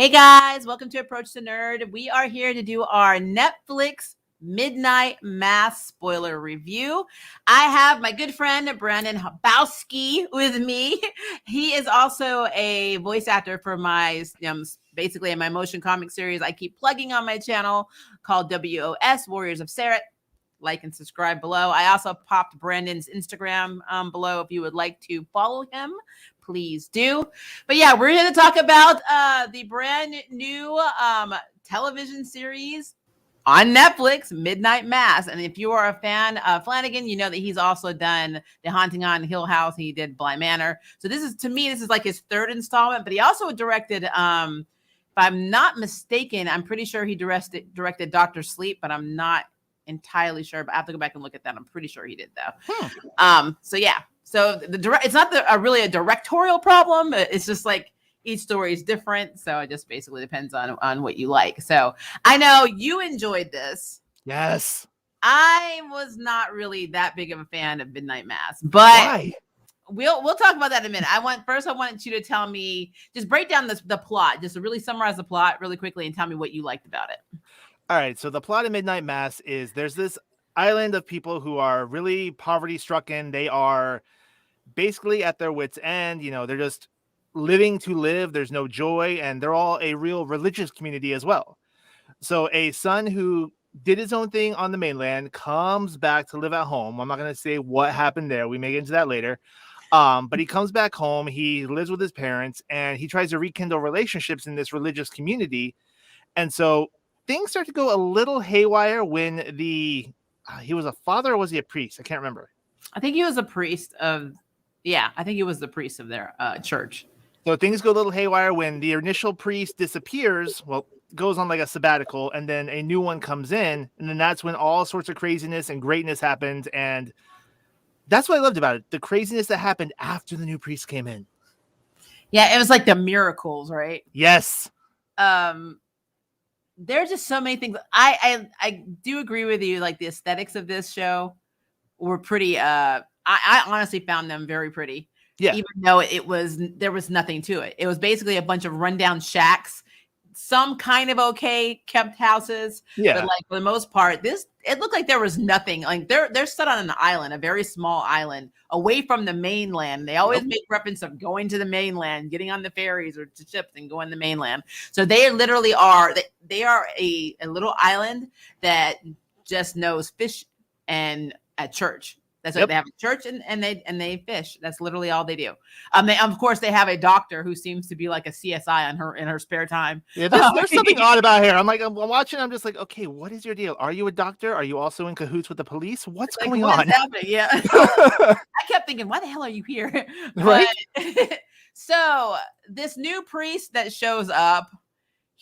Hey guys, welcome to Approach the Nerd. We are here to do our Netflix Midnight Mass spoiler review. I have my good friend Brandon Habowski with me. He is also a voice actor for my basically in my motion comic series I keep plugging on my channel called W.O.S, Warriors of Sarah. Like and subscribe below. I also popped Brandon's Instagram below. If you would like to follow him, please do. But yeah, we're here to talk about the brand new television series on Netflix, Midnight Mass. And if you are a fan of Flanagan, you know that he's also done The Haunting on Hill House. He did Bly Manor. So this is like his third installment. But he also directed, if I'm not mistaken, I'm pretty sure he directed Dr. Sleep, but I'm not entirely sure, but I have to go back and look at that. I'm pretty sure he did though. So yeah, so it's not really a directorial problem. It's just like each story is different, so it just basically depends on what you like. So I know you enjoyed this. Yes, I was not really that big of a fan of Midnight Mass, but why? We'll talk about that in a minute. I want you to tell me, just break down the plot, just to really summarize the plot really quickly and tell me what you liked about it. All right, so the plot of Midnight Mass is there's this island of people who are really poverty stricken. They are basically at their wits' end. You know, they're just living to live. There's no joy, and they're all a real religious community as well. So a son who did his own thing on the mainland comes back to live at home. I'm not going to say what happened there. We may get into that later. But he comes back home. He lives with his parents, and he tries to rekindle relationships in this religious community. And so things start to go a little haywire when he was a father, or was he a priest? I can't remember. I think he was a priest of, I think he was the priest of their church. So things go a little haywire when the initial priest disappears, goes on like a sabbatical, and then a new one comes in, and then that's when all sorts of craziness and greatness happened. And that's what I loved about it, the craziness that happened after the new priest came in. Yeah, it was like the miracles, right? Yes. There's just so many things. I do agree with you. Like the aesthetics of this show were pretty. I honestly found them very pretty. Yeah. Even though there was nothing to it. It was basically a bunch of rundown shacks, some kind of okay kept houses. Yeah. But like for the most part, it looked like there was nothing. Like they're set on an island, a very small island away from the mainland. They always make reference of going to the mainland, getting on the ferries or to ships and going to the mainland. So they literally are a little island that just knows fish and at church. That's what they have, a church and they fish. That's literally all they do. Of course they have a doctor who seems to be like a CSI in her spare time. Yeah, there's something odd about here. I'm watching. I'm just like, okay, what is your deal? Are you a doctor? Are you also in cahoots with the police? What's going on? Yeah. I kept thinking, why the hell are you here? Right. So this new priest that shows up,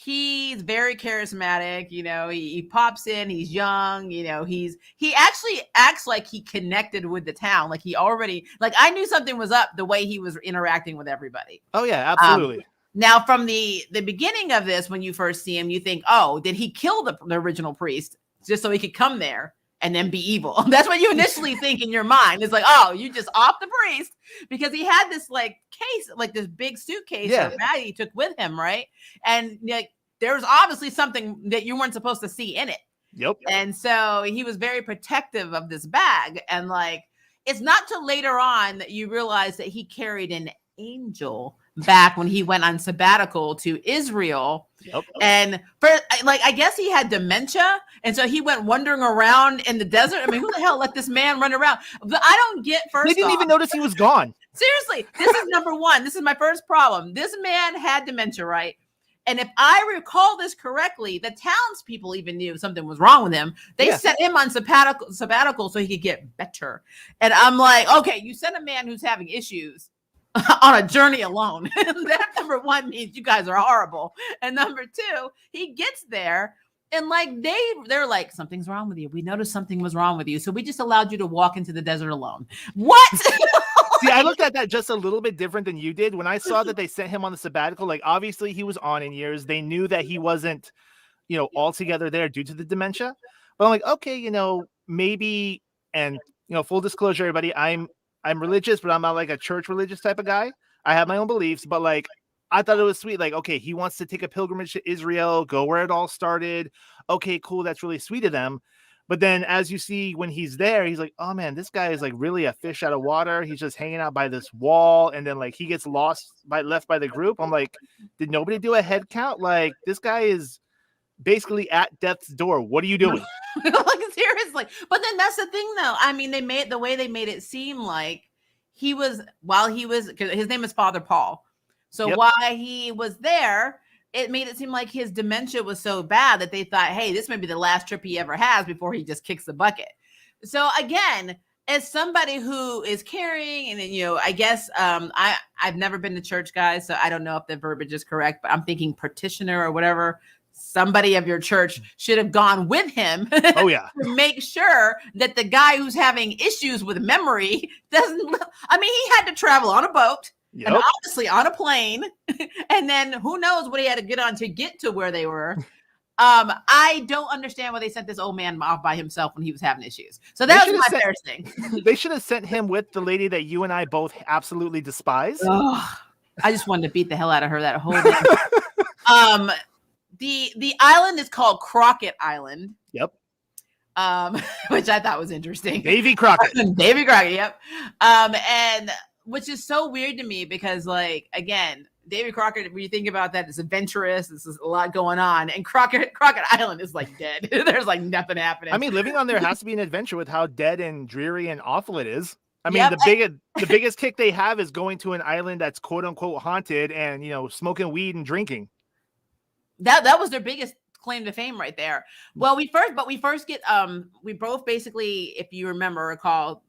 he's very charismatic. You know, he pops in, he's young, you know, he actually acts like he connected with the town. Like I knew something was up the way he was interacting with everybody. Oh yeah, absolutely. Now from the beginning of this, when you first see him, you think, oh, did he kill the original priest just so he could come there and then be evil? That's what you initially think in your mind. It's like, oh, you just off the priest because he had this like case, like this big suitcase or bag he took with him, right? And like there's obviously something that you weren't supposed to see in it. Yep. And so he was very protective of this bag. And like, it's not till later on that you realize that he carried an angel back when he went on sabbatical to Israel. Yep. And I guess he had dementia. And so he went wandering around in the desert. I mean, who the hell let this man run around? But I don't get They didn't even notice he was gone. Seriously, this is number one. This is my first problem. This man had dementia, right? And if I recall this correctly, the townspeople even knew something was wrong with him. They set him on sabbatical so he could get better. And I'm like, okay, you sent a man who's having issues on a journey alone. That number one means you guys are horrible. And number two, he gets there and like they're like, something's wrong with you. We noticed something was wrong with you. So we just allowed you to walk into the desert alone. What? See, I looked at that just a little bit different than you did. When I saw that they sent him on the sabbatical, like obviously he was on in years. They knew that he wasn't, altogether there due to the dementia. But I'm like, okay, maybe, and full disclosure, everybody, I'm religious, but I'm not like a church religious type of guy. I have my own beliefs, but like I thought it was sweet. Like, okay, he wants to take a pilgrimage to Israel, go where it all started. Okay, cool. That's really sweet of them. But then as you see when he's there, he's like, oh man, this guy is like really a fish out of water. He's just hanging out by this wall. And then like he gets left by the group. I'm like, did nobody do a head count? Like, this guy is basically at death's door. What are you doing? Like, seriously. But then that's the thing though. I mean, they made it seem like because his name is Father Paul. So while he was there, it made it seem like his dementia was so bad that they thought, hey, this may be the last trip he ever has before he just kicks the bucket. So again, as somebody who is caring, and I guess I've never been to church, guys, so I don't know if the verbiage is correct, but I'm thinking petitioner or whatever. Somebody of your church should have gone with him. Oh yeah. To make sure that the guy who's having issues with memory doesn't. I mean, he had to travel on a boat. Yep. And obviously on a plane, and then who knows what he had to get on to get to where they were. I don't understand why they sent this old man off by himself when he was having issues. So that was my first thing. They should have sent him with the lady that you and I both absolutely despise. Oh, I just wanted to beat the hell out of her that whole day. The island is called Crockett Island. Yep. Which I thought was interesting. Davy Crockett. Davy Crockett. Yep. And which is so weird to me because, like, again, Davy Crockett, when you think about that, it's adventurous. This is a lot going on. And Crockett Island is like dead. There's like nothing happening. I mean, living on there has to be an adventure with how dead and dreary and awful it is. I mean, the biggest kick they have is going to an island that's quote unquote haunted and, smoking weed and drinking. That was their biggest claim to fame right there. Well, we first get, we both basically, if you recall,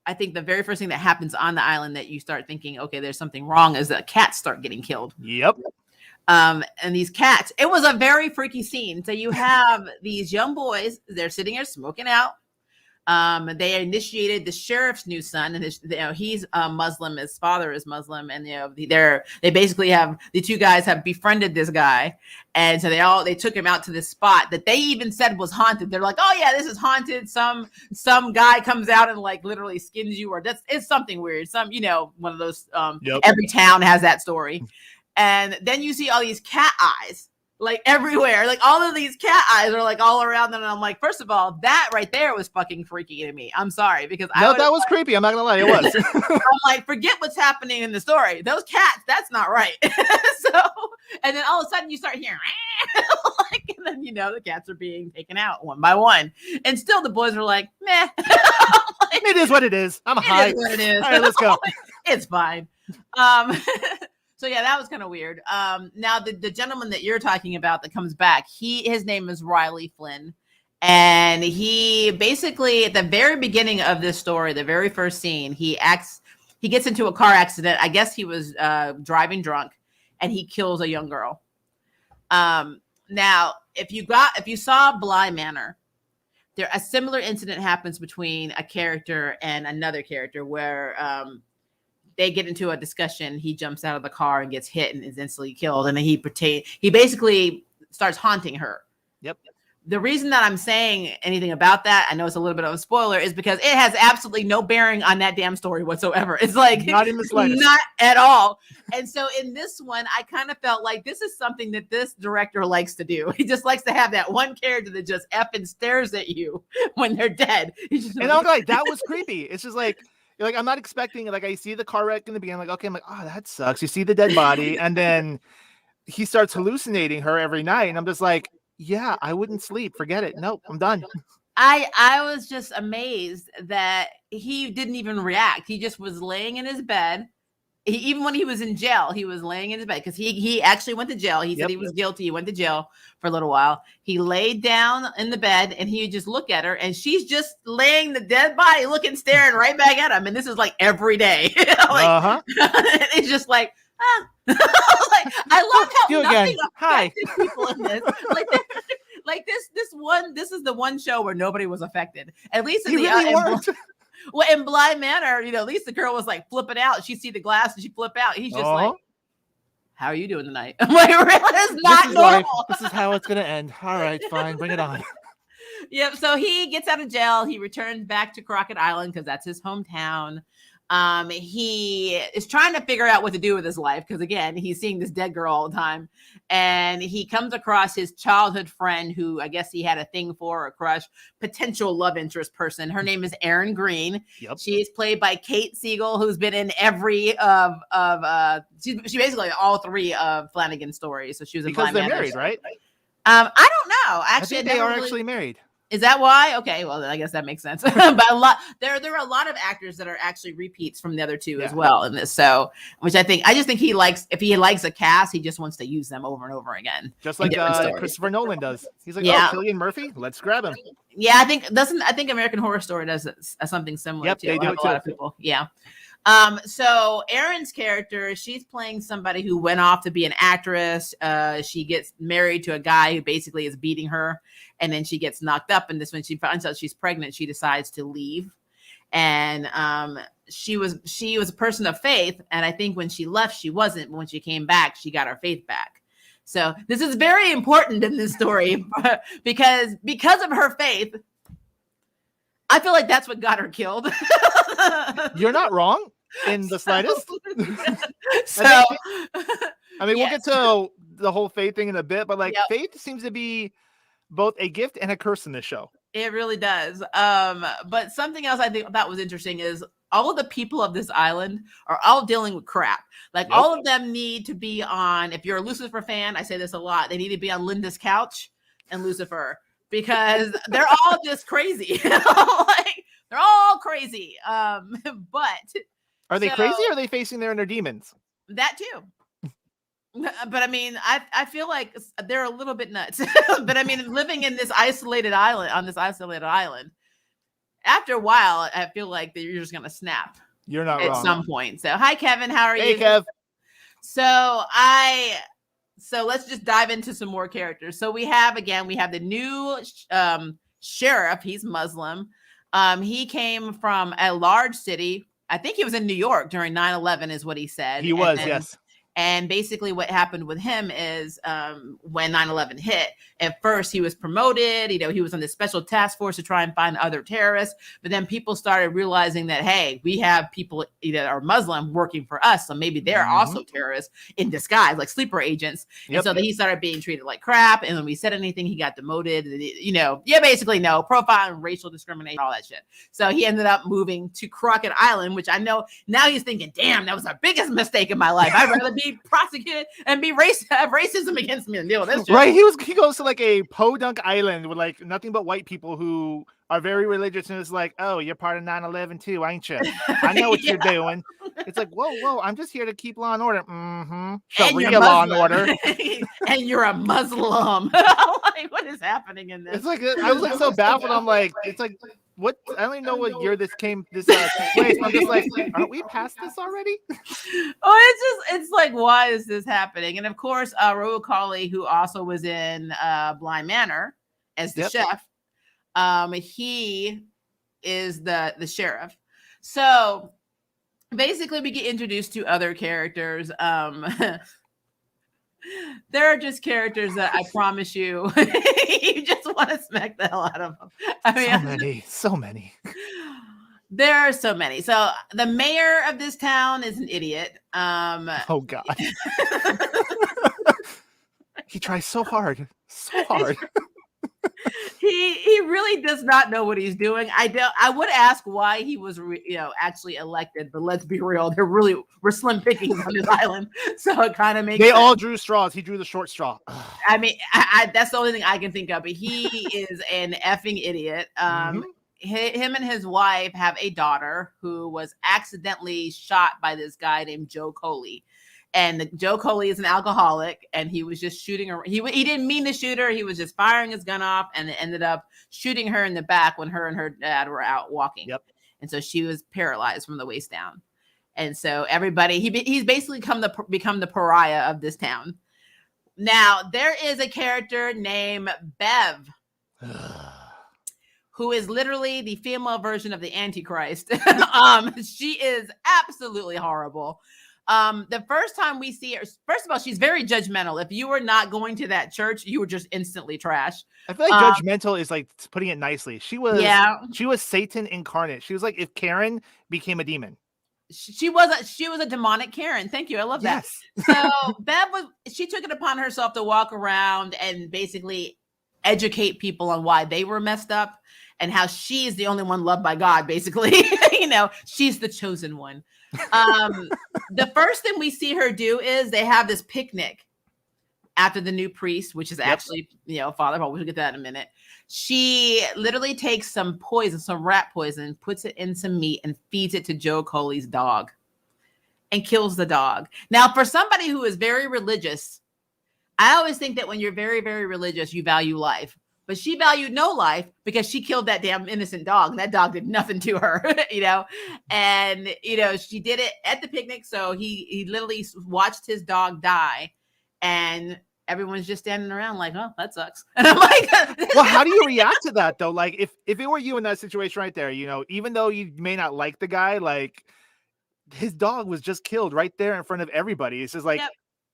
I think the very first thing that happens on the island that you start thinking, okay, there's something wrong, is that cats start getting killed. Yep. And these cats, it was a very freaky scene. So you have these young boys, they're sitting there smoking out. They initiated the sheriff's new son, and he's Muslim, his father is Muslim, and they basically have, the two guys have befriended this guy, and so they took him out to this spot that they even said was haunted. They're like, oh yeah, this is haunted. Some guy comes out and like literally skins you, or it's something weird. One of those. Every town has that story, and then you see all these cat eyes. Like everywhere, like all of these cat eyes are like all around them. And I'm like, first of all, that right there was fucking freaky to me. I'm sorry, because that was creepy. I'm not gonna lie, it was. I'm like, forget what's happening in the story. Those cats, that's not right. And then all of a sudden you start hearing, like, and then the cats are being taken out one by one. And still the boys are like, meh. Like, it is what it is. I'm high. It is what it is. All right, let's go. It's fine. So yeah, that was kind of weird. Now the gentleman that you're talking about that comes back, his name is Riley Flynn. And he basically, at the very beginning of this story, the very first scene, he gets into a car accident. I guess he was driving drunk, and he kills a young girl. Now, if you saw Bly Manor, a similar incident happens between a character and another character where they get into a discussion. He jumps out of the car and gets hit and is instantly killed. And then he basically starts haunting her. Yep. The reason that I'm saying anything about that, I know it's a little bit of a spoiler, is because it has absolutely no bearing on that damn story whatsoever. It's like not in the slightest. Not at all. And so in this one, I kind of felt like this is something that this director likes to do. He just likes to have that one character that just effing stares at you when they're dead. And I'm like, that was creepy. It's just like I'm not expecting, like, I see the car wreck in the beginning, like, okay, I'm like, oh, that sucks. You see the dead body, and then he starts hallucinating her every night, and I'm just like, yeah, I wouldn't sleep. Forget it. Nope, I'm done. I was just amazed that he didn't even react. He just was laying in his bed. Even when he was in jail, he was laying in his bed because he actually went to jail. He said he was guilty. He went to jail for a little while. He laid down in the bed and he would just look at her, and she's just laying the dead body, staring right back at him. And this is like every day. It's just like, like, I love how nothing affected people in this. This is the one show where nobody was affected. At least in well, in Bly Manor, at least the girl was like flipping out. She see the glass and she flip out. He's just like, how are you doing tonight? I'm like, really? It's not normal. This is how it's going to end. All right, fine. Bring it on. Yep. So he gets out of jail. He returns back to Crockett Island because that's his hometown. He is trying to figure out what to do with his life because, again, he's seeing this dead girl all the time. And he comes across his childhood friend who I guess he had a thing for, a crush, potential love interest person. Her name is Erin Green. Yep. She is played by Kate Siegel, who's been in every she basically all three of Flanagan's stories. So she was in because Blind they're Manners. married, right? I don't know. I Actually, think they are actually married. Is that why? Okay, well, I guess that makes sense. But there are a lot of actors that are actually repeats from the other two as well in this. So, which I just think he likes, if he likes a cast, he just wants to use them over and over again. Just like Christopher Nolan does. He's like, oh, Cillian Murphy, let's grab him. Yeah, I think American Horror Story does something similar. Yep, too. they do it too. A lot of people. Yeah. So Erin's character, she's playing somebody who went off to be an actress. She gets married to a guy who basically is beating her, and then she gets knocked up. And this, when she finds out she's pregnant, she decides to leave. And she was a person of faith, and I think when she left, she wasn't. But when she came back, she got her faith back. So this is very important in this story because of her faith. I feel like that's what got her killed. You're not wrong in the slightest. So, I mean, we'll get to the whole faith thing in a bit, but faith seems to be both a gift and a curse in this show. It really does. But something else I think that was interesting is all of the people of this island are all dealing with crap. All of them need to be on, if you're a Lucifer fan, I say this a lot, they need to be on Linda's couch and Lucifer. Because they're all just crazy. They're all crazy. But are they crazy or are they facing their inner demons? That too. But I mean, I feel like they're a little bit nuts. But I mean, living in this isolated island, after a while, I feel like you're just gonna snap. You're not at wrong. some point. So hi Kevin, how are you? Hey Kev. So let's just dive into some more characters. So we have the new sheriff. He's Muslim. He came from a large city. I think he was in New York during 9/11 is what he said. He was, yes. And basically what happened with him is when 9/11 hit, at first he was promoted, he was on this special task force to try and find other terrorists. But then people started realizing that, hey, we have people that are Muslim working for us. So maybe they're also terrorists in disguise, like sleeper agents. And so he started being treated like crap. And when we said anything, he got demoted. Basically no profiling, racial discrimination, all that shit. So he ended up moving to Crockett Island, which I know now he's thinking, damn, that was the biggest mistake in my life. I'd rather be prosecuted and have racism against me and deal with this shit. Right, he goes to a podunk island with nothing but white people who are very religious, and it's like, oh, you're part of 9/11 too, ain't you? I know what you're doing. It's like, whoa, I'm just here to keep law and order. Sharia law and order. And you're a Muslim. What is happening in this? It's I was so baffled. I'm like, it's like, what? I don't even know what year this took place. I'm just like, aren't we past this already? It's like, why is this happening? And of course, Rahul Kohli, who also was in Blind Manor as the chef, he is the sheriff. So basically, we get introduced to other characters. There are just characters that I promise you, you just want to smack the hell out of them. I mean, so many. There are so many. So the mayor of this town is an idiot. Oh God. He tries so hard. He really does not know what he's doing. I would ask why he was actually elected, but let's be real, we're slim pickings on this island, so it kind of makes they sense. all drew straws. He drew the short straw. I mean, that's the only thing I can think of. But he is an effing idiot. Him and his wife have a daughter who was accidentally shot by this guy named Joe Coley. And Joe Coley is an alcoholic, and he was just shooting her. He didn't mean to shoot her. He was just firing his gun off, and it ended up shooting her in the back when her and her dad were out walking. Yep. And so she was paralyzed from the waist down. And so everybody, he's basically become the pariah of this town. Now, there is a character named Bev, who is literally the female version of the Antichrist. She is absolutely horrible. The first time we see her, first of all, she's very judgmental. If you were not going to that church, you were just instantly trash. I feel like judgmental is putting it nicely. She was Satan incarnate. She was like if Karen became a demon. she was a demonic Karen. Thank you. I love that. Yes. So Bev she took it upon herself to walk around and basically educate people on why they were messed up and how she is the only one loved by God, basically. She's the chosen one. The first thing we see her do is they have this picnic after the new priest, which is actually, Father Paul. We'll get to that in a minute. She literally takes some poison, some rat poison, puts it in some meat and feeds it to Joe Coley's dog and kills the dog. Now, for somebody who is very religious, I always think that when you're very, very religious, you value life. But she valued no life because she killed that damn innocent dog. And that dog did nothing to her, And, she did it at the picnic. So he literally watched his dog die. And everyone's just standing around like, oh, that sucks. And I'm like, well, how do you react to that, though? Like, if it were you in that situation right there, even though you may not like the guy, like, his dog was just killed right there in front of everybody. It's just like,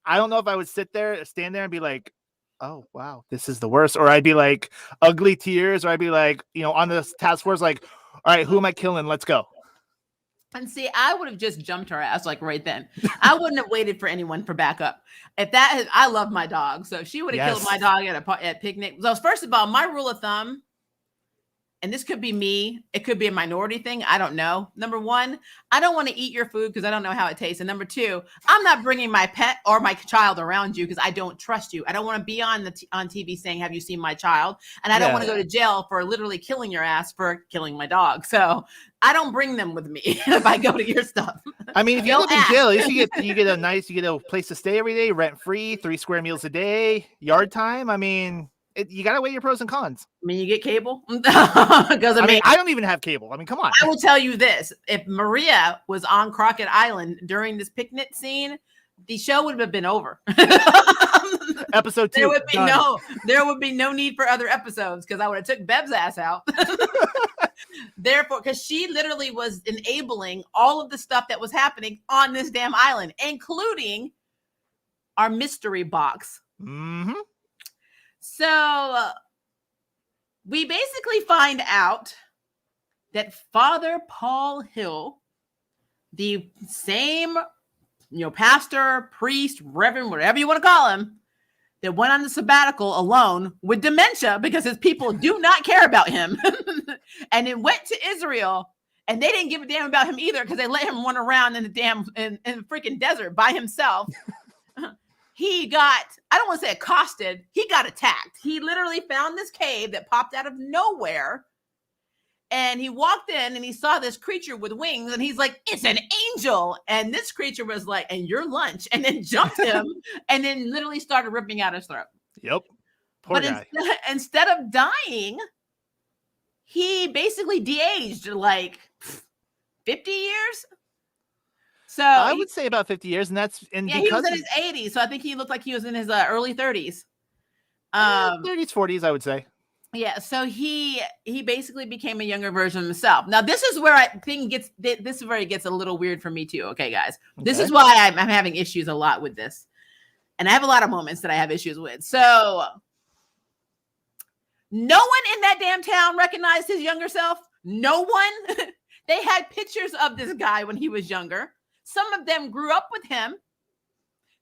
I don't know if I would stand there and be like, oh, wow, this is the worst. Or I'd be like ugly tears, or I'd be like, on the task force, like, all right, who am I killing? Let's go. And see, I would have just jumped her ass like right then. I wouldn't have waited for anyone for backup. I love my dog. So if she would have killed my dog at picnic. So first of all, my rule of thumb, and this could be me, it could be a minority thing, I don't know. Number one, I don't want to eat your food because I don't know how it tastes. And number two, I'm not bringing my pet or my child around you because I don't trust you. I don't want to be on TV saying, have you seen my child? And I don't want to go to jail for literally killing your ass for killing my dog. So I don't bring them with me if I go to your stuff. I mean, if you live in jail, at least you get a place to stay every day, rent free, 3 square meals a day, yard time. I mean, you got to weigh your pros and cons. I mean, you get cable? Because I don't even have cable. I mean, come on. I will tell you this. If Maria was on Crockett Island during this picnic scene, the show would have been over. Episode 2. There would be no need for other episodes because I would have took Bev's ass out. Therefore, because she literally was enabling all of the stuff that was happening on this damn island, including our mystery box. Mm-hmm. So we basically find out that Father Paul Hill, the same, pastor, priest, reverend, whatever you want to call him, that went on the sabbatical alone with dementia because his people do not care about him. And it went to Israel and they didn't give a damn about him either because they let him run around in the damn in the freaking desert by himself. He got, I don't want to say accosted, he got attacked. He literally found this cave that popped out of nowhere. And he walked in and he saw this creature with wings and he's like, it's an angel. And this creature was like, and your lunch, and then jumped him and then literally started ripping out his throat. Yep. Poor guy. Instead of dying, he basically de-aged like 50 years. So I would say about 50 years, and he was in his 80s, so I think he looked like he was in his early 30s. 30s, 40s, I would say. Yeah, so he basically became a younger version of himself. Now, this is where it gets a little weird for me too. Okay, guys, this is why I'm having issues a lot with this, and I have a lot of moments that I have issues with. So, no one in that damn town recognized his younger self. No one. They had pictures of this guy when he was younger. Some of them grew up with him.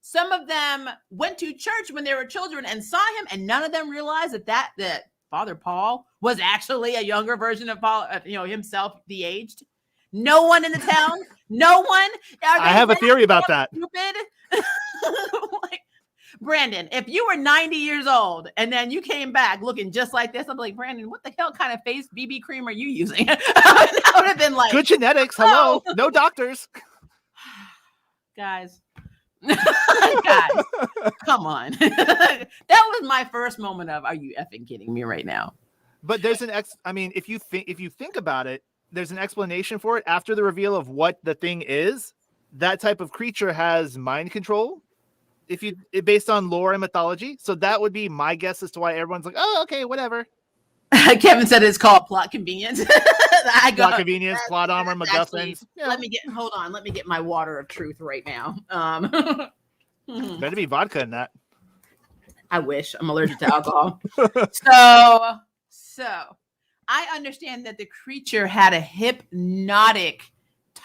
Some of them went to church when they were children and saw him, and none of them realized that Father Paul was actually a younger version of Paul, himself, de-aged. No one in the town. No one. I have a theory about that. Stupid. Brandon, if you were 90 years old and then you came back looking just like this, I'm like, Brandon, what the hell kind of face BB cream are you using? That would have been like, good genetics. Hello. No doctors. Guys, come on. That was my first moment of, are you effing kidding me right now? But there's if you think about it, there's an explanation for it after the reveal of what the thing is. That type of creature has mind control. Based on lore and mythology. So that would be my guess as to why everyone's like, oh, okay, whatever. Kevin said it's called plot convenience. Plot convenience, plot armor, MacGuffins. Let me get my water of truth right now. Better be vodka in that. I wish. I'm allergic to alcohol. So I understand that the creature had a hypnotic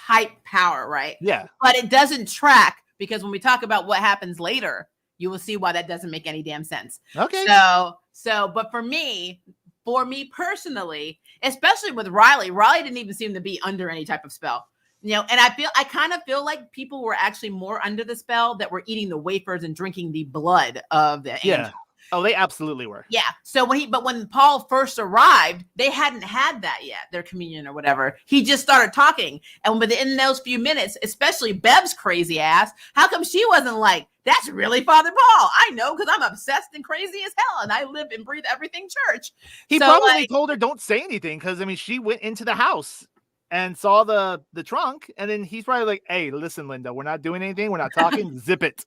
hype power, right? Yeah. But it doesn't track, because when we talk about what happens later, you will see why that doesn't make any damn sense. Okay. But for me personally, especially with Riley didn't even seem to be under any type of spell. And I kind of feel like people were actually more under the spell that were eating the wafers and drinking the blood of the angel. Oh, they absolutely were. Yeah. So when Paul first arrived, they hadn't had that yet, their communion or whatever. He just started talking. And within those few minutes, especially Bev's crazy ass, how come she wasn't like, that's really Father Paul? I know, because I'm obsessed and crazy as hell, and I live and breathe everything church. He probably told her, don't say anything, because, I mean, she went into the house and saw the trunk, and then he's probably like, hey, listen, Linda, we're not doing anything. We're not talking. Zip it.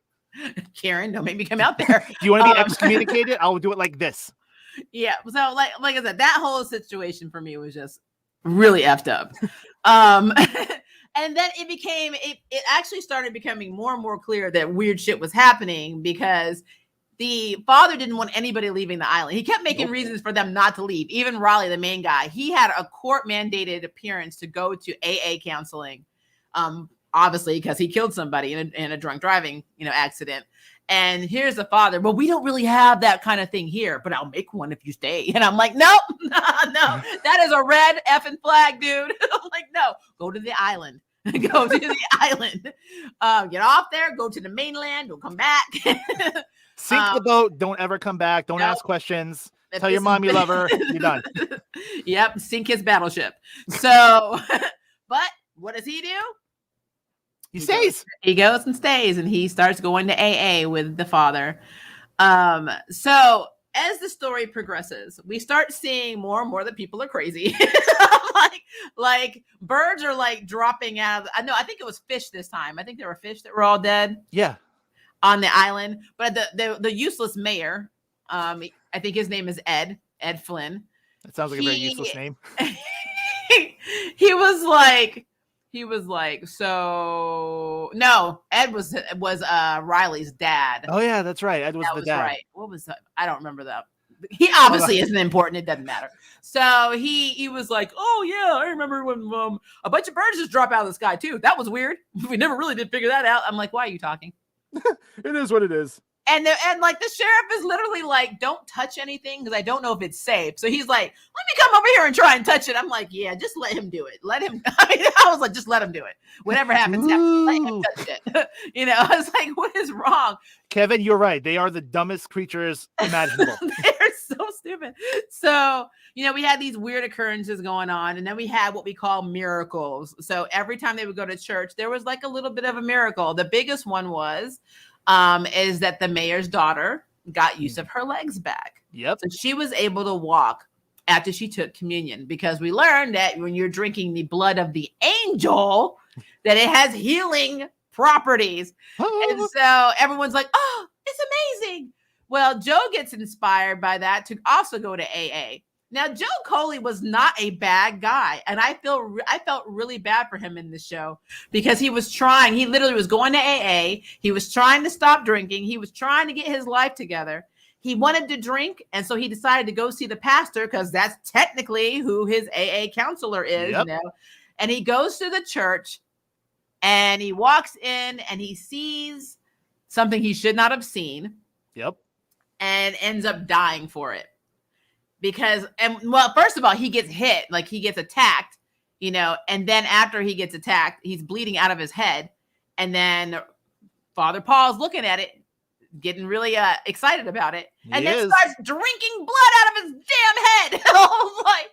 Karen, don't make me come out there. Do you want to be excommunicated? I'll do it like this. Yeah. So like I said, that whole situation for me was just really effed up. And then it actually started becoming more and more clear that weird shit was happening, because the father didn't want anybody leaving the island. He kept making reasons for them not to leave. Even Raleigh, the main guy, he had a court mandated appearance to go to AA counseling. Obviously, because he killed somebody in a drunk driving, accident. And here's the father. Well, we don't really have that kind of thing here, but I'll make one if you stay. And I'm like, nope, no, that is a red effing flag, dude. I'm like, no, go to the island. Go to the island. Get off there. Go to the mainland. Don't come back. Sink the boat. Don't ever come back. Don't ask questions. Tell your mom you love her. You're done. Yep. Sink his battleship. So, but what does he do? He stays. He goes and stays, and he starts going to AA with the father. So as the story progresses, we start seeing more and more that people are crazy. like birds are like dropping out. I think it was fish this time. I think there were fish that were all dead. Yeah. On the island. But the useless mayor, I think his name is Ed Flynn. That sounds like a very useless name. He was like, so no, Ed was Riley's dad. Oh yeah, that's right. Ed was the dad. Right. What was that? I don't remember that. He obviously isn't important. It doesn't matter. So he was like, oh yeah, I remember when a bunch of birds just drop out of the sky too. That was weird. We never really did figure that out. I'm like, why are you talking? It is what it is. And like the sheriff is literally like, don't touch anything, because I don't know if it's safe. So he's like, let me come over here and try and touch it. I'm like, yeah, just let him do it. I was like, just let him do it. Whatever happens, let him touch it. I was like, what is wrong? Kevin, you're right. They are the dumbest creatures imaginable. They're so stupid. So, we had these weird occurrences going on, and then we had what we call miracles. So every time they would go to church, there was like a little bit of a miracle. The biggest one was is that the mayor's daughter got use of her legs back. Yep. So she was able to walk after she took communion, because we learned that when you're drinking the blood of the angel, that it has healing properties. And so everyone's like, oh, it's amazing. Well, Joe gets inspired by that to also go to AA. Now, Joe Coley was not a bad guy, and I felt really bad for him in this show, because he literally was going to AA. He was trying to stop drinking. He was trying to get his life together. He wanted to drink, and so he decided to go see the pastor, because that's technically who his AA counselor is. Yep. And he goes to the church, and he walks in, and he sees something he should not have seen. Yep. And ends up dying for it. First of all, he gets hit, like he gets attacked, and then after he gets attacked, he's bleeding out of his head. And then Father Paul's looking at it, getting really excited about it, and then starts drinking blood out of his damn head. I was like,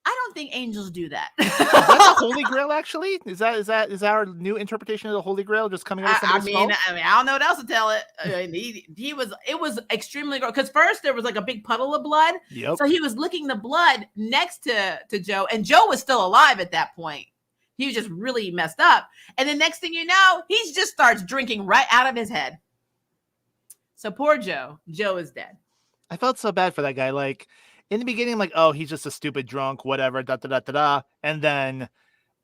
I don't think angels do that. Is that the Holy Grail, actually? Is that our new interpretation of the Holy Grail, just coming out of somebody's skull? I don't know what else to tell it. It was extremely gross, because first there was like a big puddle of blood. Yep. So he was licking the blood next to Joe, and Joe was still alive at that point. He was just really messed up. And the next thing you know, he just starts drinking right out of his head. So poor Joe. Joe is dead. I felt so bad for that guy. Like, in the beginning, I'm like, oh, he's just a stupid drunk, whatever, da-da-da-da-da. And then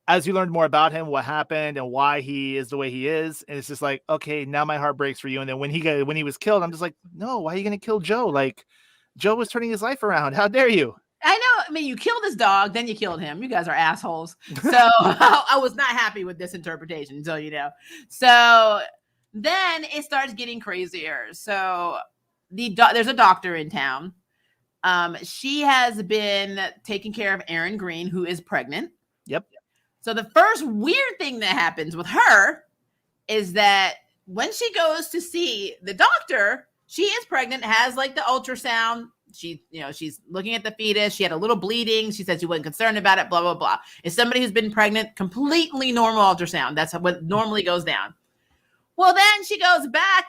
as you learned more about him, what happened and why he is the way he is, and it's just like, okay, now my heart breaks for you. And then when he was killed, I'm just like, no, why are you going to kill Joe? Like, Joe was turning his life around. How dare you? I know. I mean, you killed his dog, then you killed him. You guys are assholes. So I was not happy with this interpretation, so you know. So then it starts getting crazier. So there's a doctor in town. She has been taking care of Erin Green, who is pregnant. Yep. So the first weird thing that happens with her is that when she goes to see the doctor, she is pregnant, has like the ultrasound. She's looking at the fetus. She had a little bleeding. She said she wasn't concerned about it, blah, blah, blah. It's somebody who's been pregnant, completely normal ultrasound. That's what normally goes down. Well, then she goes back,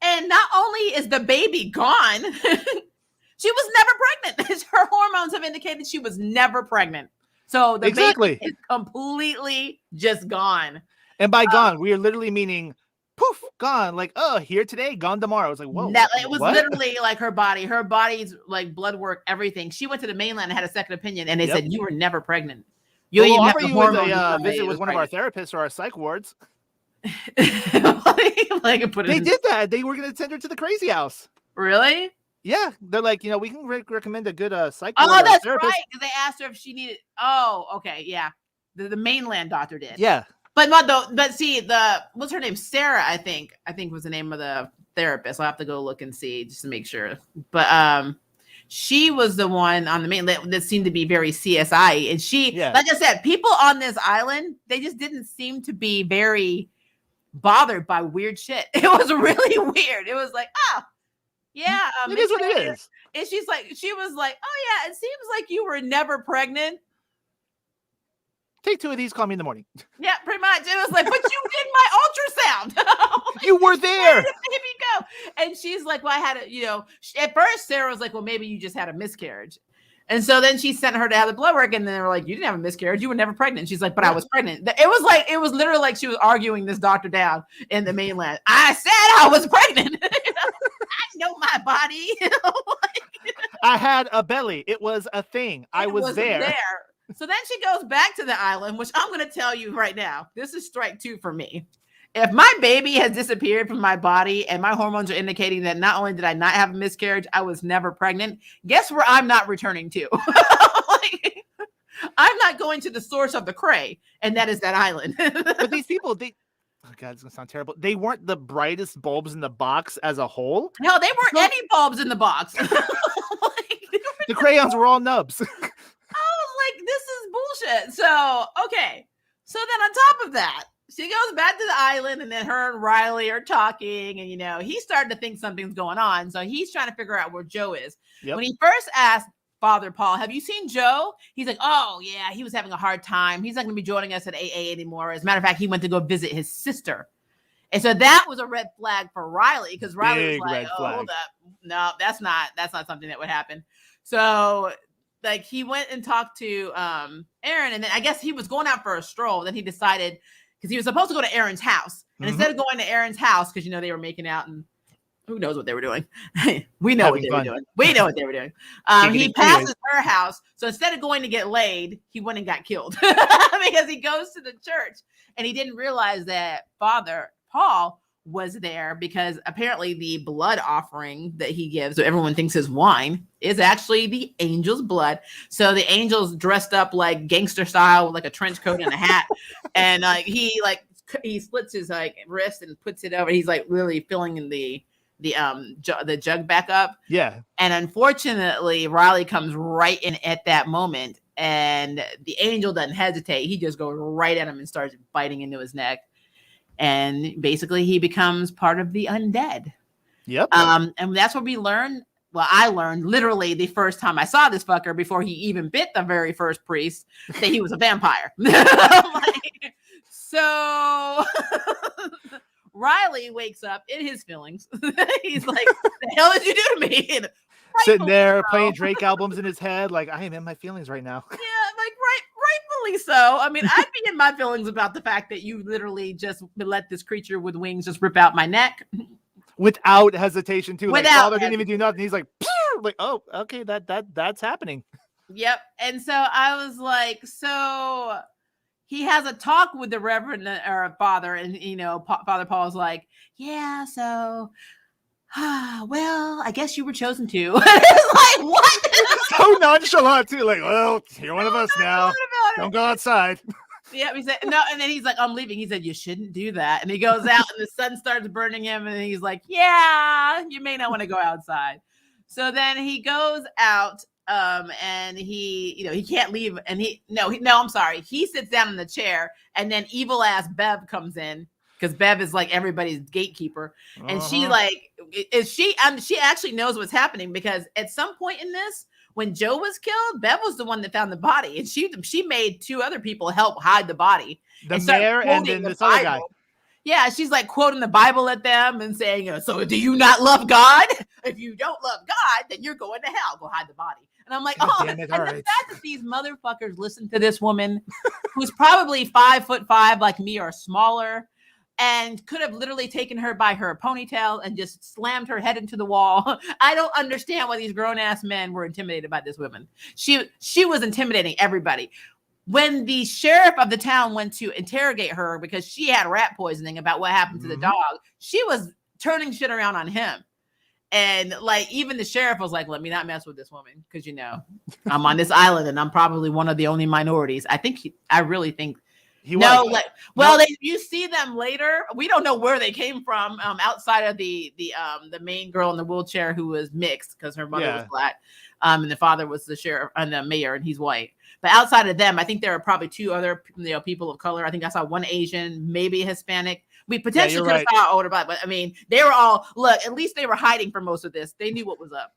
and not only is the baby gone, she was never pregnant. Her hormones have indicated she was never pregnant. So the baby is completely just gone. And by gone, we are literally meaning poof, gone. Like, oh, here today, gone tomorrow. It's like, whoa. It was literally like her body's like blood work, everything. She went to the mainland and had a second opinion, and they said you were never pregnant. We'll offer you a visit with one of our therapists or our psych wards. They did that. They were going to send her to the crazy house. Really? Yeah, they're like, we can recommend a good psych. Oh, that's right. Because they asked her if she needed. Oh, okay, yeah. The mainland doctor did. Yeah, but see, what's her name? Sarah, I think was the name of the therapist. I'll have to go look and see just to make sure. But she was the one on the mainland that seemed to be very CSI, and like I said, people on this island, they just didn't seem to be very bothered by weird shit. It was really weird. It was like, oh. Yeah, it is what it is. And she was like, oh yeah, it seems like you were never pregnant. Take 2 of these, call me in the morning. Yeah, pretty much. It was like, but you did my ultrasound. You were there. Where did the baby go? And she's like, well, I had at first Sarah was like, well, maybe you just had a miscarriage. And so then she sent her to have the blood work, and then they were like, you didn't have a miscarriage. You were never pregnant. She's like, but I was pregnant. It was literally like she was arguing this doctor down in the mainland. I said I was pregnant. I know my body. I had a belly. It was a thing. I was there. So then she goes back to the island, which I'm going to tell you right now. This is strike 2 for me. If my baby has disappeared from my body and my hormones are indicating that not only did I not have a miscarriage, I was never pregnant, guess where I'm not returning to? I'm not going to the source of the cray, and that is that island. But these people, oh God, it's going to sound terrible. They weren't the brightest bulbs in the box as a whole. No, they weren't any bulbs in the box. The crayons were all nubs. I was like, this is bullshit. So, okay. So then on top of that, she goes back to the island, and then her and Riley are talking, and he's starting to think something's going on. So he's trying to figure out where Joe is. Yep. When he first asked Father Paul, have you seen Joe? He's like, oh yeah, he was having a hard time. He's not going to be joining us at AA anymore. As a matter of fact, he went to go visit his sister. And so that was a red flag for Riley, because Riley was like, hold up. No, that's not something that would happen. So like he went and talked to Erin, and then I guess he was going out for a stroll. Then he decided, because he was supposed to go to Erin's house. And instead of going to Erin's house, because they were making out, and who knows what they were doing. We know what they were doing. We know what they were doing. He passes her house. So instead of going to get laid, he went and got killed because he goes to the church, and he didn't realize that Father Paul was there, because apparently the blood offering that he gives, so everyone thinks is wine, is actually the angel's blood. So the angel's dressed up like gangster style with like a trench coat and a hat, and he splits his wrist and puts it over. He's like really filling in the jug back up. Yeah. And unfortunately, Riley comes right in at that moment, and the angel doesn't hesitate. He just goes right at him and starts biting into his neck. And basically he becomes part of the undead. Yep. And that's what we learn. Well, I learned literally the first time I saw this fucker, before he even bit the very first priest, that he was a vampire. So Riley wakes up in his feelings. He's like, the hell did you do to me? And sitting there playing Drake albums in his head, like, I am in my feelings right now. Yeah, like rightfully so. I mean, I'd be in my feelings about the fact that you literally just let this creature with wings just rip out my neck. Without hesitation, too. Without like, Father didn't even do nothing. He's like, like, oh, okay, that's happening. Yep. And so I was like, so he has a talk with the Reverend or Father, and Father Paul's like, yeah, so well, I guess you were chosen to. It's like, what? so nonchalant too. Like, well, you're one of us now. Don't go outside. Yeah, he said no, and then he's like, I'm leaving. He said, you shouldn't do that. And he goes out and the sun starts burning him, and he's like, yeah, you may not want to go outside. So then he goes out, and he can't leave, and I'm sorry. He sits down in the chair, and then evil ass Bev comes in, because Bev is like everybody's gatekeeper. And she she actually knows what's happening, because at some point in this, when Joe was killed, Bev was the one that found the body, and she made two other people help hide the body. The mayor and then this other guy. Yeah, she's like quoting the Bible at them and saying, so do you not love God? If you don't love God, then you're going to hell. Go hide the body. And I'm like, and the fact that these motherfuckers listen to this woman who's probably 5'5" like me or smaller, and could have literally taken her by her ponytail and just slammed her head into the wall. I don't understand why these grown-ass men were intimidated by this woman. She was intimidating everybody. When the sheriff of the town went to interrogate her because she had rat poisoning about what happened to the dog, she was turning shit around on him. And like, even the sheriff was like, let me not mess with this woman, because I'm on this island and I'm probably one of the only minorities. I really think you see them later. We don't know where they came from, outside of the main girl in the wheelchair who was mixed because her mother was black, and the father was the sheriff and the mayor, and he's white. But outside of them, I think there are probably two other people of color. I think I saw one Asian, maybe Hispanic. We potentially could have saw older black, but I mean, they were all at least they were hiding for most of this. They knew what was up.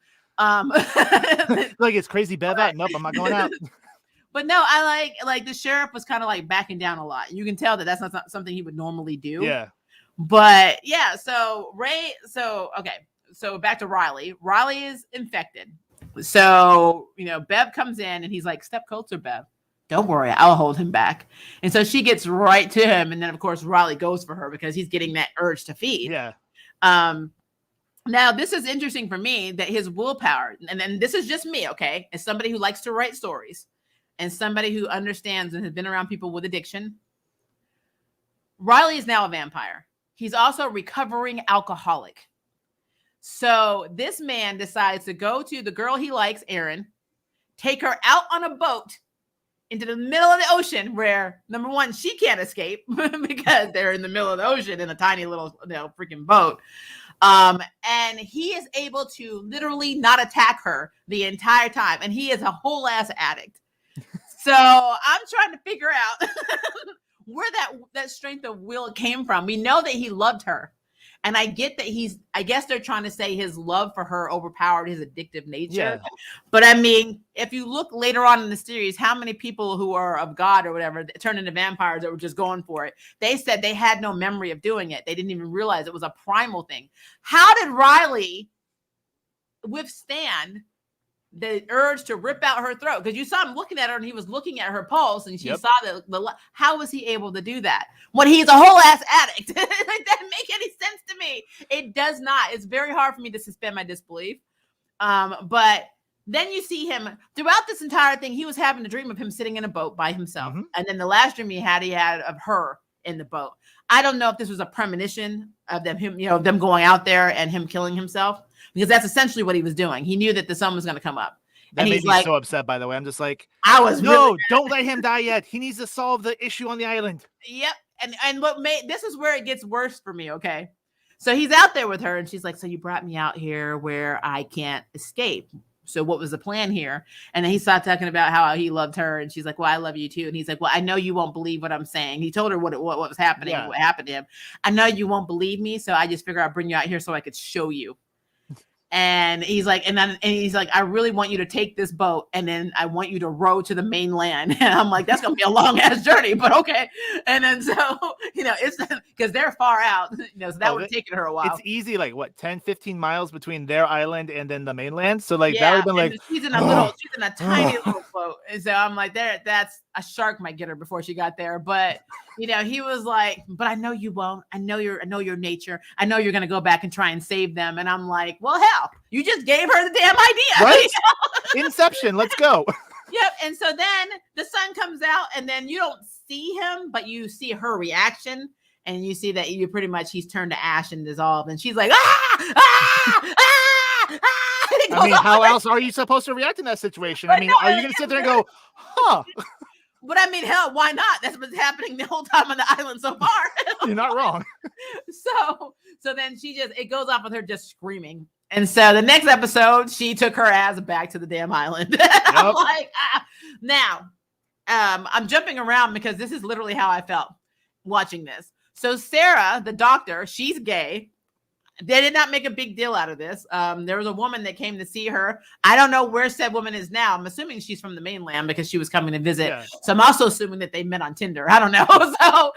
Like, it's crazy Bev out. Nope, I'm not going out. But no, I like the sheriff was kind of like backing down a lot. You can tell that that's not something he would normally do. Yeah. But yeah, so back to Riley. Riley is infected. So, Bev comes in and he's like, step closer, Bev. Don't worry, I'll hold him back. And so she gets right to him. And then, of course, Riley goes for her because he's getting that urge to feed. Yeah. Now, this is interesting for me, that his willpower, and then this is just me, okay? As somebody who likes to write stories and somebody who understands and has been around people with addiction, Riley is now a vampire. He's also a recovering alcoholic. So this man decides to go to the girl he likes, Erin, take her out on a boat into the middle of the ocean where, number one, she can't escape because they're in the middle of the ocean in a tiny little freaking boat. And he is able to literally not attack her the entire time. And he is a whole ass addict. So I'm trying to figure out where that strength of will came from. We know that he loved her. And I get that I guess they're trying to say his love for her overpowered his addictive nature. Yeah. But I mean, if you look later on in the series, how many people who are of God or whatever turned into vampires that were just going for it? They said they had no memory of doing it. They didn't even realize it was a primal thing. How did Riley withstand the urge to rip out her throat? Because you saw him looking at her and he was looking at her pulse and she saw the how was he able to do that when he's a whole ass addict? It doesn't make any sense to me. It does not. It's very hard for me to suspend my disbelief. But then you see him throughout this entire thing. He was having a dream of him sitting in a boat by himself. Mm-hmm. And then the last dream he had of her in the boat. I don't know if this was a premonition of them going out there and him killing himself, because that's essentially what he was doing. He knew that the sun was going to come up. That made me so upset, by the way. I'm just like, don't let him die yet. He needs to solve the issue on the island. Yep. And this is where it gets worse for me. Okay. So he's out there with her and she's like, so you brought me out here where I can't escape. So what was the plan here? And then he started talking about how he loved her. And she's like, well, I love you too. And he's like, well, I know you won't believe what I'm saying. He told her what was happening, what happened to him. I know you won't believe me. So I just figured I'd bring you out here so I could show you. And he's like, I really want you to take this boat and then I want you to row to the mainland. And I'm like, that's going to be a long ass journey, but okay. And then so, it's because they're far out, so that would have taken her a while. It's easy, like what, 10, 15 miles between their island and then the mainland. So like that would have been like, she's in a tiny little boat. And so I'm like, that's a shark might get her before she got there. But he was like, but I know you won't. I know your nature. I know you're going to go back and try and save them. And I'm like, well, hell, you just gave her the damn idea. Right? Inception. Let's go. Yep. And so then the sun comes out and then you don't see him, but you see her reaction. And you see that he's turned to ash and dissolved. And she's like, ah, ah, ah, ah. I mean, how else are you supposed to react in that situation? I mean, are you going to sit there and go, huh? But I mean, hell, why not? That's what's happening the whole time on the island so far. You're not wrong. So then it goes off with her just screaming. And so the next episode, she took her ass back to the damn island. I'm like, now, I'm jumping around because this is literally how I felt watching this. So Sarah, the doctor, she's gay. They did not make a big deal out of this. There was a woman that came to see her. I don't know where said woman is now. I'm assuming she's from the mainland because she was coming to visit. Yeah. So I'm also assuming that they met on Tinder. I don't know. So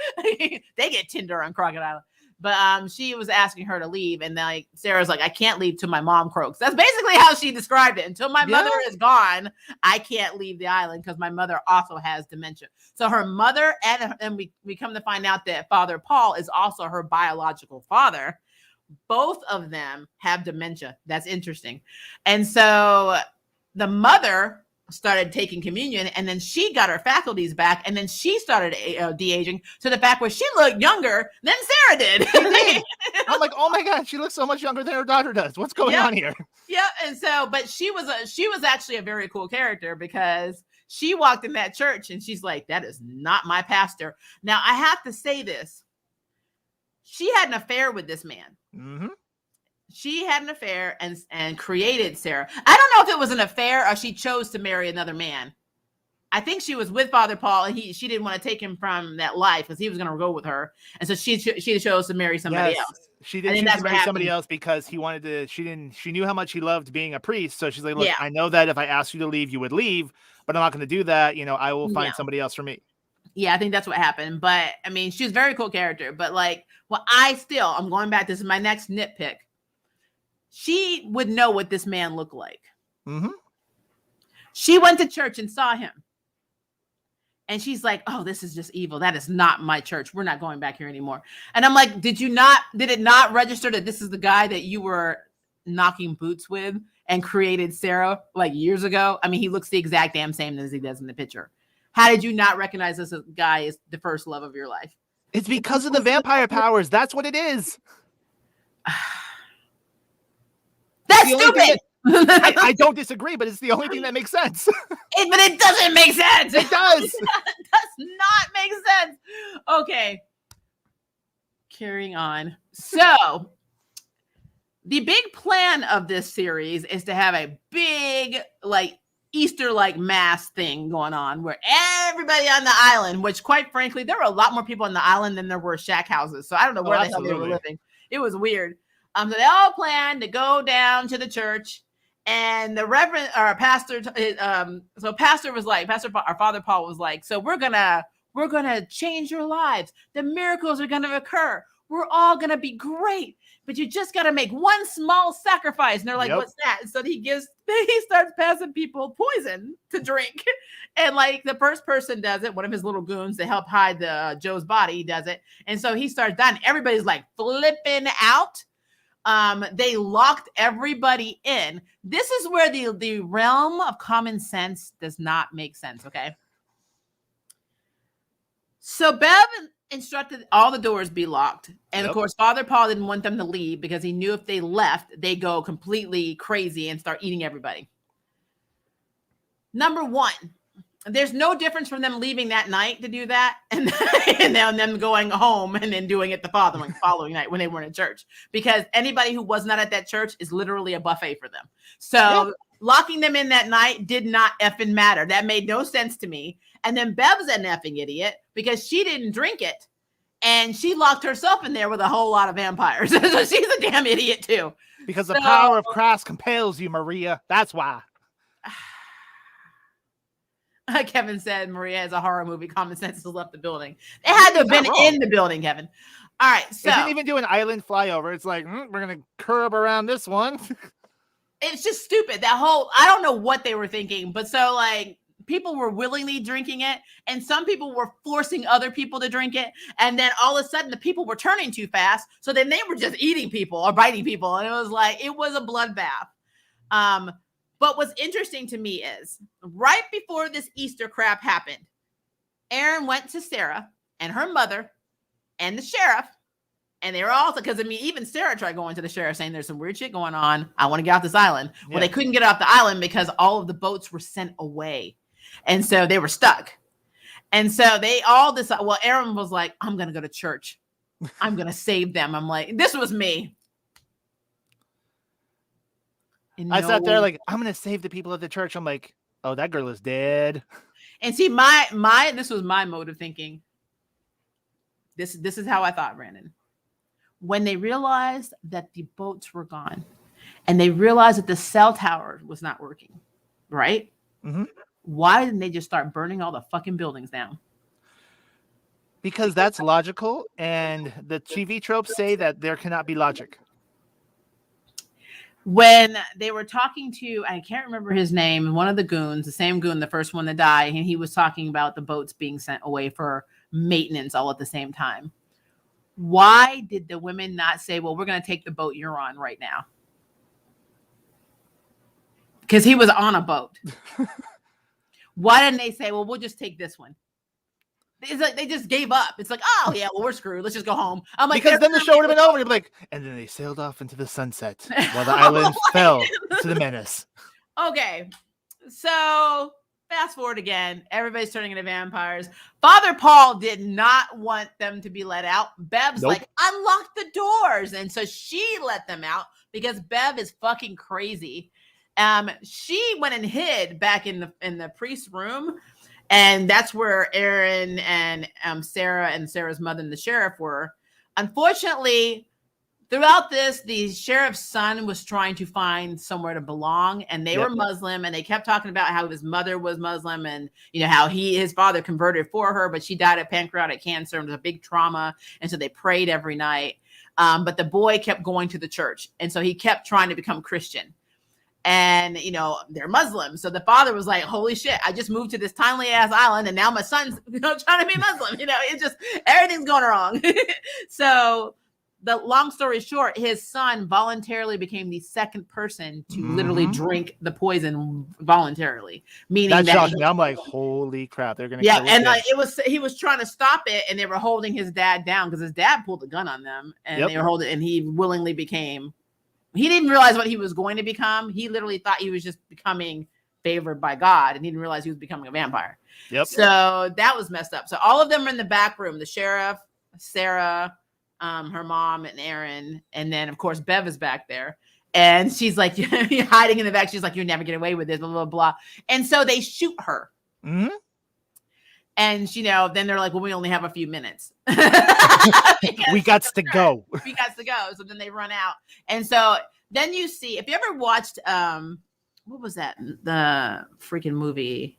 they get Tinder on Crocodile. But she was asking her to leave. And like Sarah's like, I can't leave till my mom croaks. That's basically how she described it. Until my mother is gone, I can't leave the island because my mother also has dementia. So her mother, and we come to find out that Father Paul is also her biological father. Both of them have dementia. That's interesting. And so the mother started taking communion, and then she got her faculties back, and then she started de-aging to the fact where she looked younger than Sarah did. I'm like, oh my God, she looks so much younger than her daughter does. What's going on here? Yeah. And so, but she was actually a very cool character because she walked in that church and she's like, that is not my pastor. Now I have to say this. She had an affair with this man. Mm-hmm. She had an affair and created Sarah. I don't know if it was an affair or she chose to marry another man. I think she was with Father Paul and she didn't want to take him from that life because he was going to go with her. And so she chose to marry somebody else. She didn't choose to marry somebody else because he wanted to, she knew how much he loved being a priest. So she's like, look, I know that if I asked you to leave, you would leave, but I'm not going to do that. You know, I will find somebody else for me. Yeah, I think that's what happened. But I mean, she's a very cool character. But like, I'm going back. This is my next nitpick. She would know what this man looked like. Mm-hmm. She went to church and saw him. And she's like, oh, this is just evil. That is not my church. We're not going back here anymore. And I'm like, did it not register that this is the guy that you were knocking boots with and created Sarah like years ago? I mean, he looks the exact damn same as he does in the picture. How did you not recognize this guy as the first love of your life? It's because of the vampire powers. That's what it is. That's stupid. I don't disagree, but it's the only thing that makes sense. But it doesn't make sense. It does. It does not make sense. Okay. Carrying on. So the big plan of this series is to have a big, like, Easter-like mass thing going on where everybody on the island, which quite frankly, there were a lot more people on the island than there were shack houses. So I don't know where the hell they were living. It was weird. So they all planned to go down to the church, and the reverend or pastor, so pastor was like, our Father Paul was like, so we're gonna change your lives. The miracles are gonna occur. We're all gonna be great, but you just gotta make one small sacrifice. And they're like, what's that? And so he starts passing people poison to drink, and like the first person does it, one of his little goons to help hide Joe's body does it, and so he starts dying. Everybody's like flipping out. They locked everybody in. This is where the realm of common sense does not make sense, okay? So Bev instructed all the doors be locked. And of course, Father Paul didn't want them to leave because he knew if they left, they go completely crazy and start eating everybody. Number one, there's no difference from them leaving that night to do that and then them going home and then doing it the following night when they weren't at church, because anybody who was not at that church is literally a buffet for them. So locking them in that night did not effing matter. That made no sense to me. And then Bev's an effing idiot because she didn't drink it and she locked herself in there with a whole lot of vampires. So she's a damn idiot too. Because the power of Christ compels you, Maria. That's why. Kevin said Maria has a horror movie. Common sense has left the building. They had to have been in the building, Kevin. All right. So they didn't even do an island flyover. It's like, we're going to curb around this one. It's just stupid. I don't know what they were thinking, but so like people were willingly drinking it and some people were forcing other people to drink it. And then all of a sudden the people were turning too fast. So then they were just eating people or biting people. And it was a bloodbath. But what's interesting to me is right before this Easter crap happened, Aaron went to Sarah and her mother and the sheriff And they were also, because I mean, even Sarah tried going to the sheriff saying there's some weird shit going on. I want to get off this island. Well, they couldn't get off the island because all of the boats were sent away. And so they were stuck. And so they all decided, well, Aaron was like, I'm going to go to church. I'm going to save them. I'm like, this was me. I sat there like, I'm going to save the people at the church. I'm like, oh, that girl is dead. And see, this was my mode of thinking. This is how I thought, Brandon. When they realized that the boats were gone and they realized that the cell tower was not working, right? Mm-hmm. Why didn't they just start burning all the fucking buildings down? Because that's logical, and the TV tropes say that there cannot be logic. When they were talking to, I can't remember his name, one of the goons, the same goon, the first one to die, and he was talking about the boats being sent away for maintenance all at the same time. Why did the women not say, well, we're going to take the boat you're on right now? Because he was on a boat. Why didn't they say, well, we'll just take this one? It's like they just gave up. It's like, oh yeah, well, we're screwed. Let's just go home. I'm like, because then the show would have been over. You'd be like, and then they sailed off into the sunset while the island fell to the menace. Okay, so fast forward again. Everybody's turning into vampires. Father Paul did not want them to be let out. Bev's like, unlock the doors, and so she let them out because Bev is fucking crazy. She went and hid back in the priest's room. And that's where Aaron and Sarah and Sarah's mother and the sheriff were. Unfortunately, throughout this, the sheriff's son was trying to find somewhere to belong, and they were Muslim, and they kept talking about how his mother was Muslim, and how his father converted for her, but she died of pancreatic cancer and was a big trauma, and so they prayed every night. But the boy kept going to the church, and so he kept trying to become Christian. And, they're Muslim. So the father was like, holy shit, I just moved to this tiny ass island. And now my son's trying to be Muslim. It's just, everything's going wrong. So the long story short, his son voluntarily became the second person to literally drink the poison voluntarily. Meaning that shocked me. I'm like, holy crap. They're going to kill him. And he was trying to stop it. And they were holding his dad down because his dad pulled a gun on them. And they were holding, and he willingly became. He didn't realize what he was going to become. He literally thought he was just becoming favored by God, and he didn't realize he was becoming a vampire. Yep. So that was messed up. So all of them are in the back room. The sheriff, Sarah, her mom, and Aaron. And then, of course, Bev is back there. And she's like hiding in the back. She's like, you'll never get away with this, blah, blah, blah. And so they shoot her. Mm-hmm. And, then they're like, well, we only have a few minutes. We got to go. We got to go. So then they run out. And so then you see, if you ever watched, what was that? The freaking movie.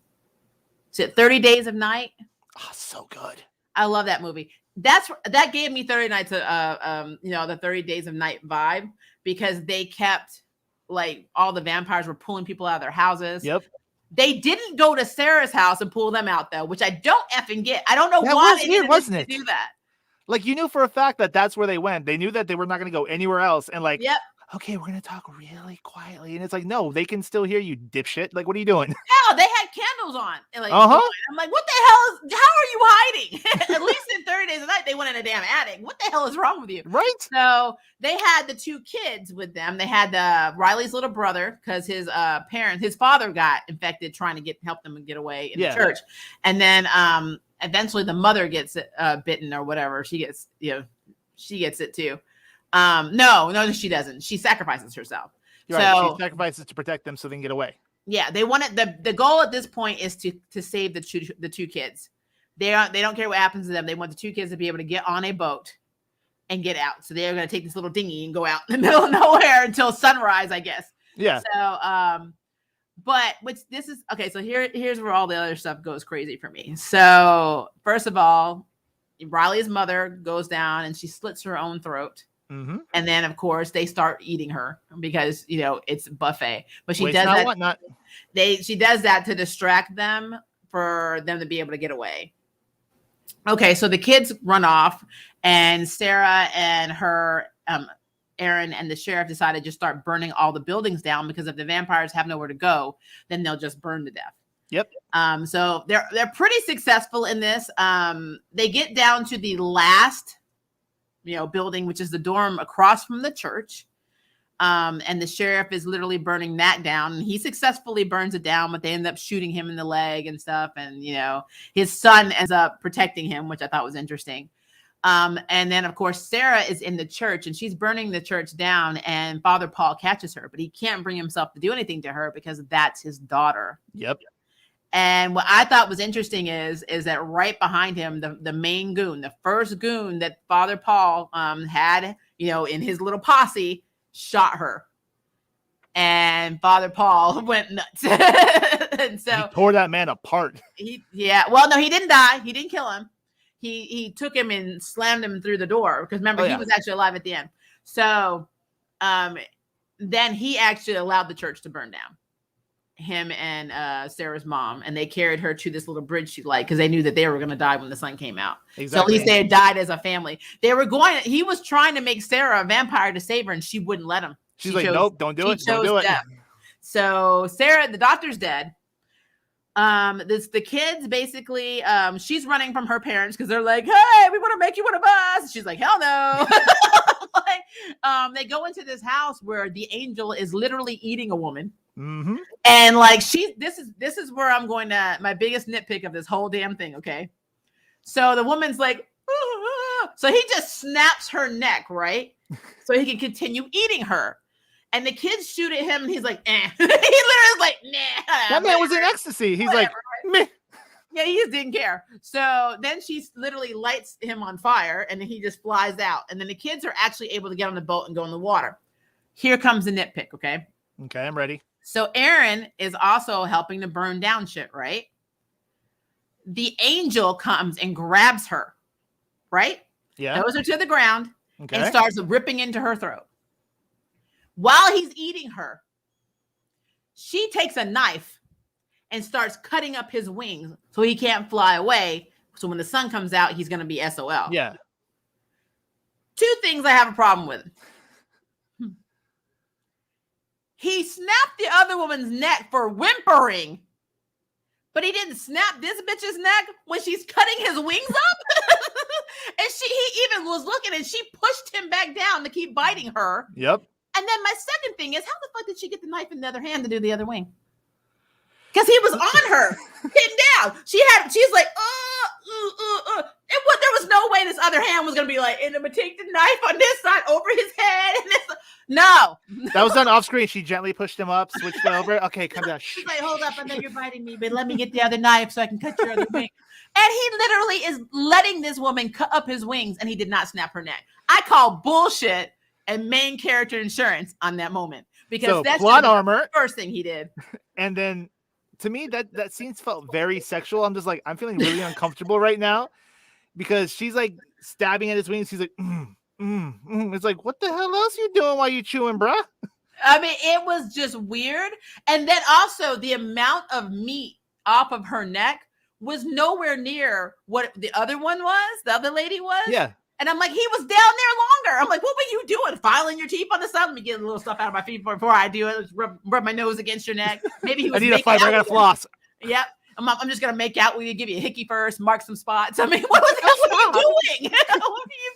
Is it 30 Days of Night? Oh, so good. I love that movie. That gave me 30 Nights, the 30 Days of Night vibe, because they kept, like, all the vampires were pulling people out of their houses. Yep. They didn't go to Sarah's house and pull them out, though, which I don't effing get. I don't know that why was they weird, didn't wasn't it? do that. Like, you knew for a fact that that's where they went. They knew that they were not going to go anywhere else. And like, okay, we're going to talk really quietly. And it's like, no, they can still hear you, dipshit. Like, what are you doing? Hell, they had candles on. And like, I'm like, what the hell how are you hiding? At least in 30 Days of Night, they went in a damn attic. What the hell is wrong with you? Right. So they had the two kids with them. They had Riley's little brother, because his father got infected trying to help them get away in the church. And then eventually the mother gets bitten or whatever. She gets it too. No, she doesn't. She sacrifices herself. You're right. She sacrifices to protect them so they can get away. Yeah, they wanted the goal at this point is to save the two kids. They don't care what happens to them. They want the two kids to be able to get on a boat and get out. So they're going to take this little dinghy and go out in the middle of nowhere until sunrise, I guess. Yeah. So but this is okay. So here's where all the other stuff goes crazy for me. So first of all, Riley's mother goes down and she slits her own throat. Mm-hmm. And then, of course, they start eating her because it's buffet. But she does that. She does that to distract them, for them to be able to get away. Okay, so the kids run off, and Sarah and her Aaron and the sheriff decided to just start burning all the buildings down, because if the vampires have nowhere to go, then they'll just burn to death. Yep. So they're pretty successful in this. They get down to the last building, which is the dorm across from the church. And the sheriff is literally burning that down, and he successfully burns it down, but they end up shooting him in the leg and stuff. And, his son ends up protecting him, which I thought was interesting. And then, of course, Sarah is in the church, and she's burning the church down, and Father Paul catches her, but he can't bring himself to do anything to her because that's his daughter. Yep. And what I thought was interesting is that right behind him, the main goon, the first goon that Father Paul had, in his little posse, shot her. And Father Paul went nuts. And so he tore that man apart. Well, no, he didn't die. He didn't kill him. He took him and slammed him through the door because remember, he was actually alive at the end. So then he actually allowed the church to burn down, him and Sarah's mom, and they carried her to this little bridge she liked because they knew that they were going to die when the sun came out. Exactly. So at least they had died as a family. He was trying to make Sarah a vampire to save her, and she wouldn't let him. She's like, nope, don't do it. Don't do it. Death. So Sarah, the doctor's dead. The kids basically, she's running from her parents because they're like, hey, we want to make you one of us. She's like, hell no. They go into this house where the angel is literally eating a woman. Mm-hmm. And like this is where I'm going to my biggest nitpick of this whole damn thing. Okay. So the woman's like, so he just snaps her neck, right? So he can continue eating her. And the kids shoot at him, and he's like, eh. He literally is like, nah. That man was in ecstasy. He's whatever. Like, meh. Yeah, he just didn't care. So then she literally lights him on fire, and then he just flies out. And then the kids are actually able to get on the boat and go in the water. Here comes the nitpick, okay? Okay, I'm ready. So Aaron is also helping to burn down shit, right? The angel comes and grabs her, right? Yeah. Throws her to the ground and starts ripping into her throat. While he's eating her, she takes a knife and starts cutting up his wings so he can't fly away. So when the sun comes out, he's going to be SOL. Yeah. Two things I have a problem with. He snapped the other woman's neck for whimpering, but he didn't snap this bitch's neck when she's cutting his wings up. And he even was looking, and she pushed him back down to keep biting her. Yep. And then my second thing is, how the fuck did she get the knife in the other hand to do the other wing? Because he was on her, hitting down. She's like, there was no way this other hand was going to be like, and I'm going to take the knife on this side over his head. And this. No. That was done off screen. She gently pushed him up, switched it over. Okay, come down. She's like, hold up, I know you're biting me, but let me get the other knife so I can cut your other wing. And he literally is letting this woman cut up his wings, and he did not snap her neck. I call bullshit and main character insurance on that moment, because that's plot armor. The first thing he did. And then to me, that scene felt very sexual. I'm just like, I'm feeling really uncomfortable right now because she's like stabbing at his wings. He's like, It's like, what the hell else you doing while you chewing, bruh? I mean, it was just weird. And then also the amount of meat off of her neck was nowhere near what the other one was, the other lady was. Yeah. And I'm like, he was down there longer. I'm like, what were you doing? Filing your teeth on the side? Let me get a little stuff out of my feet before I do it. Rub my nose against your neck. Maybe he was I need a fiber. I got to floss. Yep. I'm just going to make out with you, give you a hickey first, mark some spots. I mean, what are you doing? What are you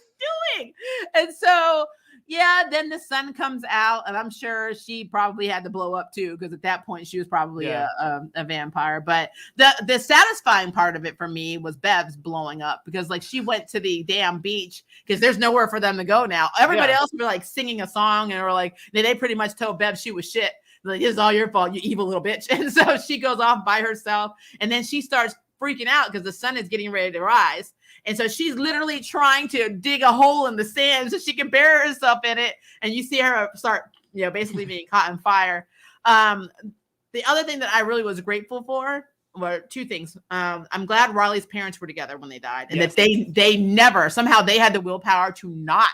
doing? And so, yeah, then the sun comes out, and I'm sure she probably had to blow up too, because at that point she was probably a vampire. But the satisfying part of it for me was Bev's blowing up, because like she went to the damn beach because there's nowhere for them to go now. Everybody else were like singing a song, and were like, they pretty much told Bev she was shit. Like, this is all your fault, you evil little bitch. And so she goes off by herself, and then she starts freaking out because the sun is getting ready to rise. And so she's literally trying to dig a hole in the sand so she can bury herself in it. And you see her start, basically being caught in fire. The other thing that I really was grateful for were two things. I'm glad Riley's parents were together when they died, and that they never, somehow they had the willpower to not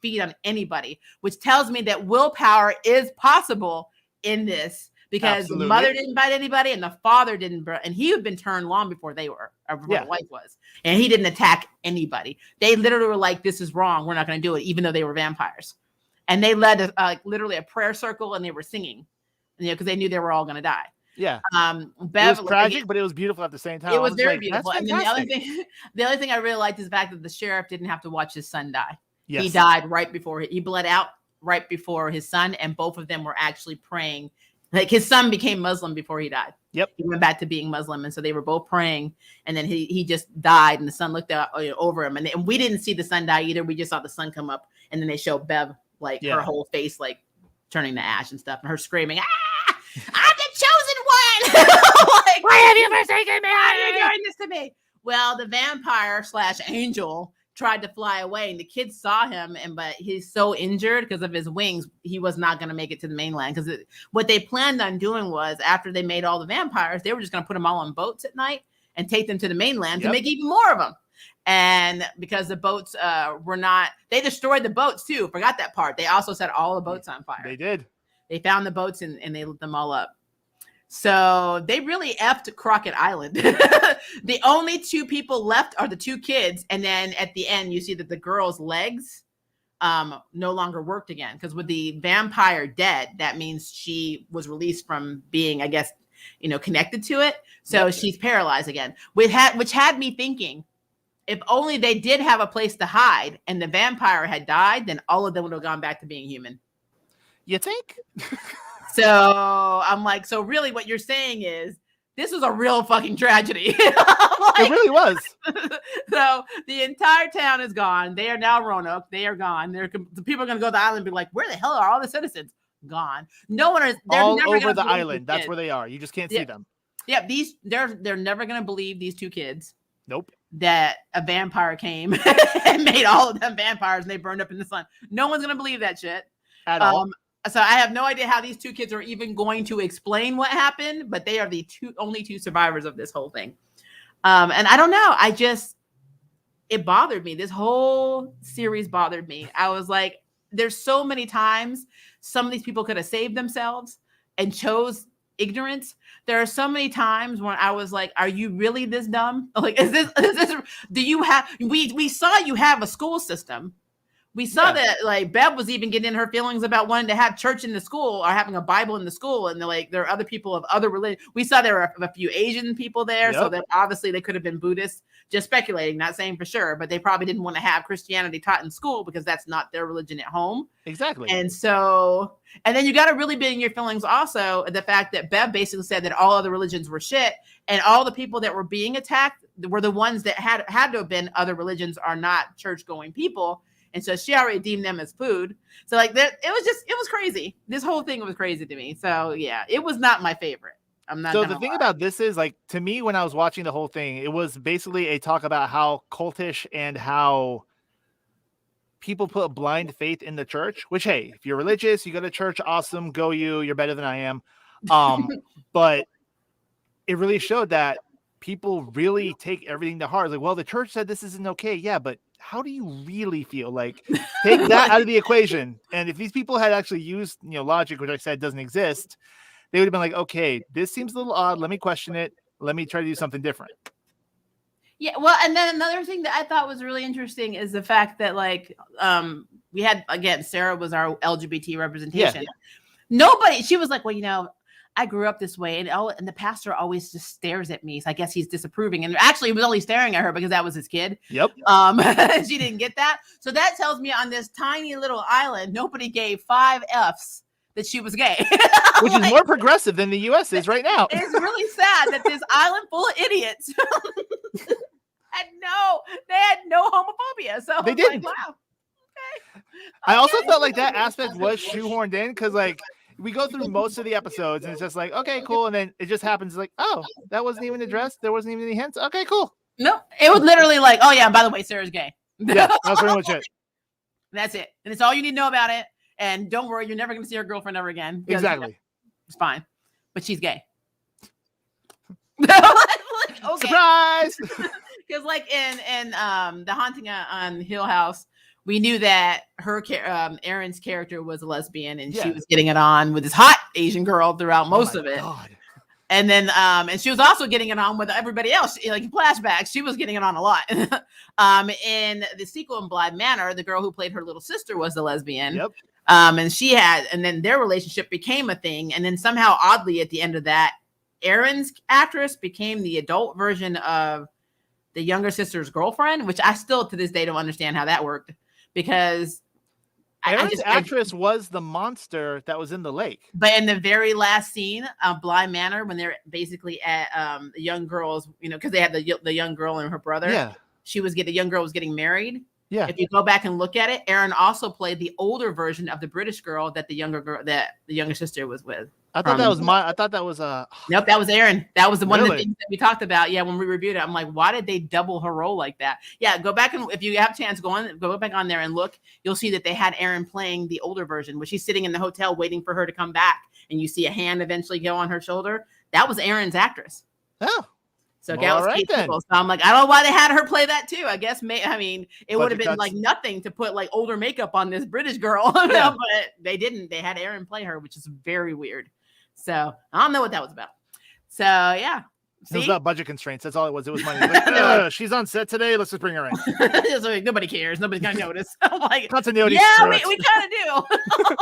feed on anybody, which tells me that willpower is possible in this. Because the mother didn't bite anybody, and the father didn't, and he had been turned long before they were, or before the wife was, and he didn't attack anybody. They literally were like, "This is wrong. We're not going to do it," even though they were vampires. And they led literally a prayer circle, and they were singing, because they knew they were all going to die. Yeah. Bev, it was tragic, but it was beautiful at the same time. It was very beautiful. And then the other thing I really liked is the fact that the sheriff didn't have to watch his son die. Yes. He died right before he bled out right before his son, and both of them were actually praying. Like his son became Muslim before he died. Yep. He went back to being Muslim, and so they were both praying, and then he just died, and the son looked out over him, and we didn't see the son die either. We just saw the sun come up, and then they showed Bev like her whole face like turning to ash and stuff, and her screaming, "Ah, I'm the chosen one! Like, why have you forsaken me? Why are you doing this to me?" Well, the vampire / angel tried to fly away, and the kids saw him, but he's so injured because of his wings, he was not going to make it to the mainland. Because what they planned on doing was, after they made all the vampires, they were just going to put them all on boats at night and take them to the mainland to make even more of them. And because the boats they destroyed the boats too. Forgot that part. They also set all the boats on fire. They did. They found the boats and they lit them all up. So they really effed Crockett Island. The only 2 people left are the 2 kids. And then at the end, you see that the girl's legs no longer worked again. Because with the vampire dead, that means she was released from being, I guess, connected to it. So she's paralyzed again, which had me thinking, if only they did have a place to hide and the vampire had died, then all of them would have gone back to being human. You think? So I'm like, so really what you're saying is this was a real fucking tragedy. Like, it really was. So the entire town is gone. They are now Roanoke. They are gone. The people are going to go to the island and be like, where the hell are all the citizens? Gone. No one is. All over the island. That's where they are. You just can't see them. Yeah, they're never going to believe these 2 kids. Nope. That a vampire came and made all of them vampires and they burned up in the sun. No one's going to believe that shit. At all. So I have no idea how these 2 kids are even going to explain what happened, but they are the only 2 survivors of this whole thing. And I don't know. It bothered me. This whole series bothered me. I was like, there's so many times some of these people could have saved themselves and chose ignorance. There are so many times when I was like, are you really this dumb? Like, we saw you have a school system. We saw that like Bev was even getting in her feelings about wanting to have church in the school or having a Bible in the school. And there are other people of other religion. We saw there were a few Asian people there. So that obviously they could have been Buddhists, just speculating, not saying for sure, but they probably didn't want to have Christianity taught in school because that's not their religion at home. Exactly. And then you got to really be in your feelings also the fact that Bev basically said that all other religions were shit. And all the people that were being attacked were the ones that had to have been other religions are not church going people. And so she already deemed them as food. So like that, it was crazy. This whole thing was crazy to me. So yeah, it was not my favorite. I'm not. So the thing about this is like, to me, when I was watching the whole thing, it was basically a talk about how cultish and how people put blind faith in the church, which, hey, if you're religious, you go to church, awesome, go you, you're better than I am. But it really showed that people really take everything to heart. Like, well, the church said this isn't okay. Yeah, but how do you really feel? Like, take that out of the equation. And if these people had actually used, logic, which I said doesn't exist, they would have been like, okay, this seems a little odd. Let me question it. Let me try to do something different. Yeah. Well, and then another thing that I thought was really interesting is the fact that like, we had, again, Sarah was our LGBT representation. Yeah. She was like, well, I grew up this way, and the pastor always just stares at me. So I guess he's disapproving. And actually, he was only staring at her because that was his kid. Yep. She didn't get that. So that tells me on this tiny little island, nobody gave 5 Fs that she was gay. Which is more progressive than the U.S. is right now. It's really sad that this island full of idiots had no homophobia. So they didn't. Like, wow. Okay. I also felt like that aspect was shoehorned in because like, we go through most of the episodes and it's just like, okay, cool. And then it just happens like, oh, that wasn't even addressed. There wasn't even any hints. Okay, cool. No, it was literally like, oh yeah, by the way, Sarah's gay. Yeah, that's pretty much it. That's it. And it's all you need to know about it. And don't worry, you're never going to see her girlfriend ever again. Exactly. It's fine. But she's gay. Okay. Surprise! Because like in The Haunting on Hill House, we knew that her Erin's character was a lesbian, and she was getting it on with this hot Asian girl throughout most of it. God. And then and she was also getting it on with everybody else. Like in flashbacks, she was getting it on a lot. In the sequel in Bly Manor, the girl who played her little sister was a lesbian. Yep. And then their relationship became a thing. And then somehow, oddly, at the end of that, Erin's actress became the adult version of the younger sister's girlfriend, which I still to this day don't understand how that worked. because Aaron's actress was the monster that was in the lake. But in the very last scene of Bly Manor, when they're basically at the young girls, because they had the young girl and her brother. Yeah. The young girl was getting married. Yeah. If you go back and look at it, Aaron also played the older version of the British girl that the younger sister was with. I thought that was Nope, that was Aaron. That was one of the Really? things that we talked about. Yeah, when we reviewed it, I'm like, why did they double her role like that? Yeah, go back and if you have a chance, go back on there and look. You'll see that they had Aaron playing the older version, where she's sitting in the hotel waiting for her to come back, and you see a hand eventually go on her shoulder. That was Aaron's actress. Oh. So So I'm like, I don't know why they had her play that too. I guess it would have been like nothing to put like older makeup on this British girl, but they didn't. They had Aaron play her, which is very weird. So I don't know what that was about. So yeah. It was about budget constraints. That's all it was. It was money. Like, she's on set today. Let's just bring her in. So nobody cares. Nobody's gonna notice. I'm like, continuity. Yeah, we kind of do.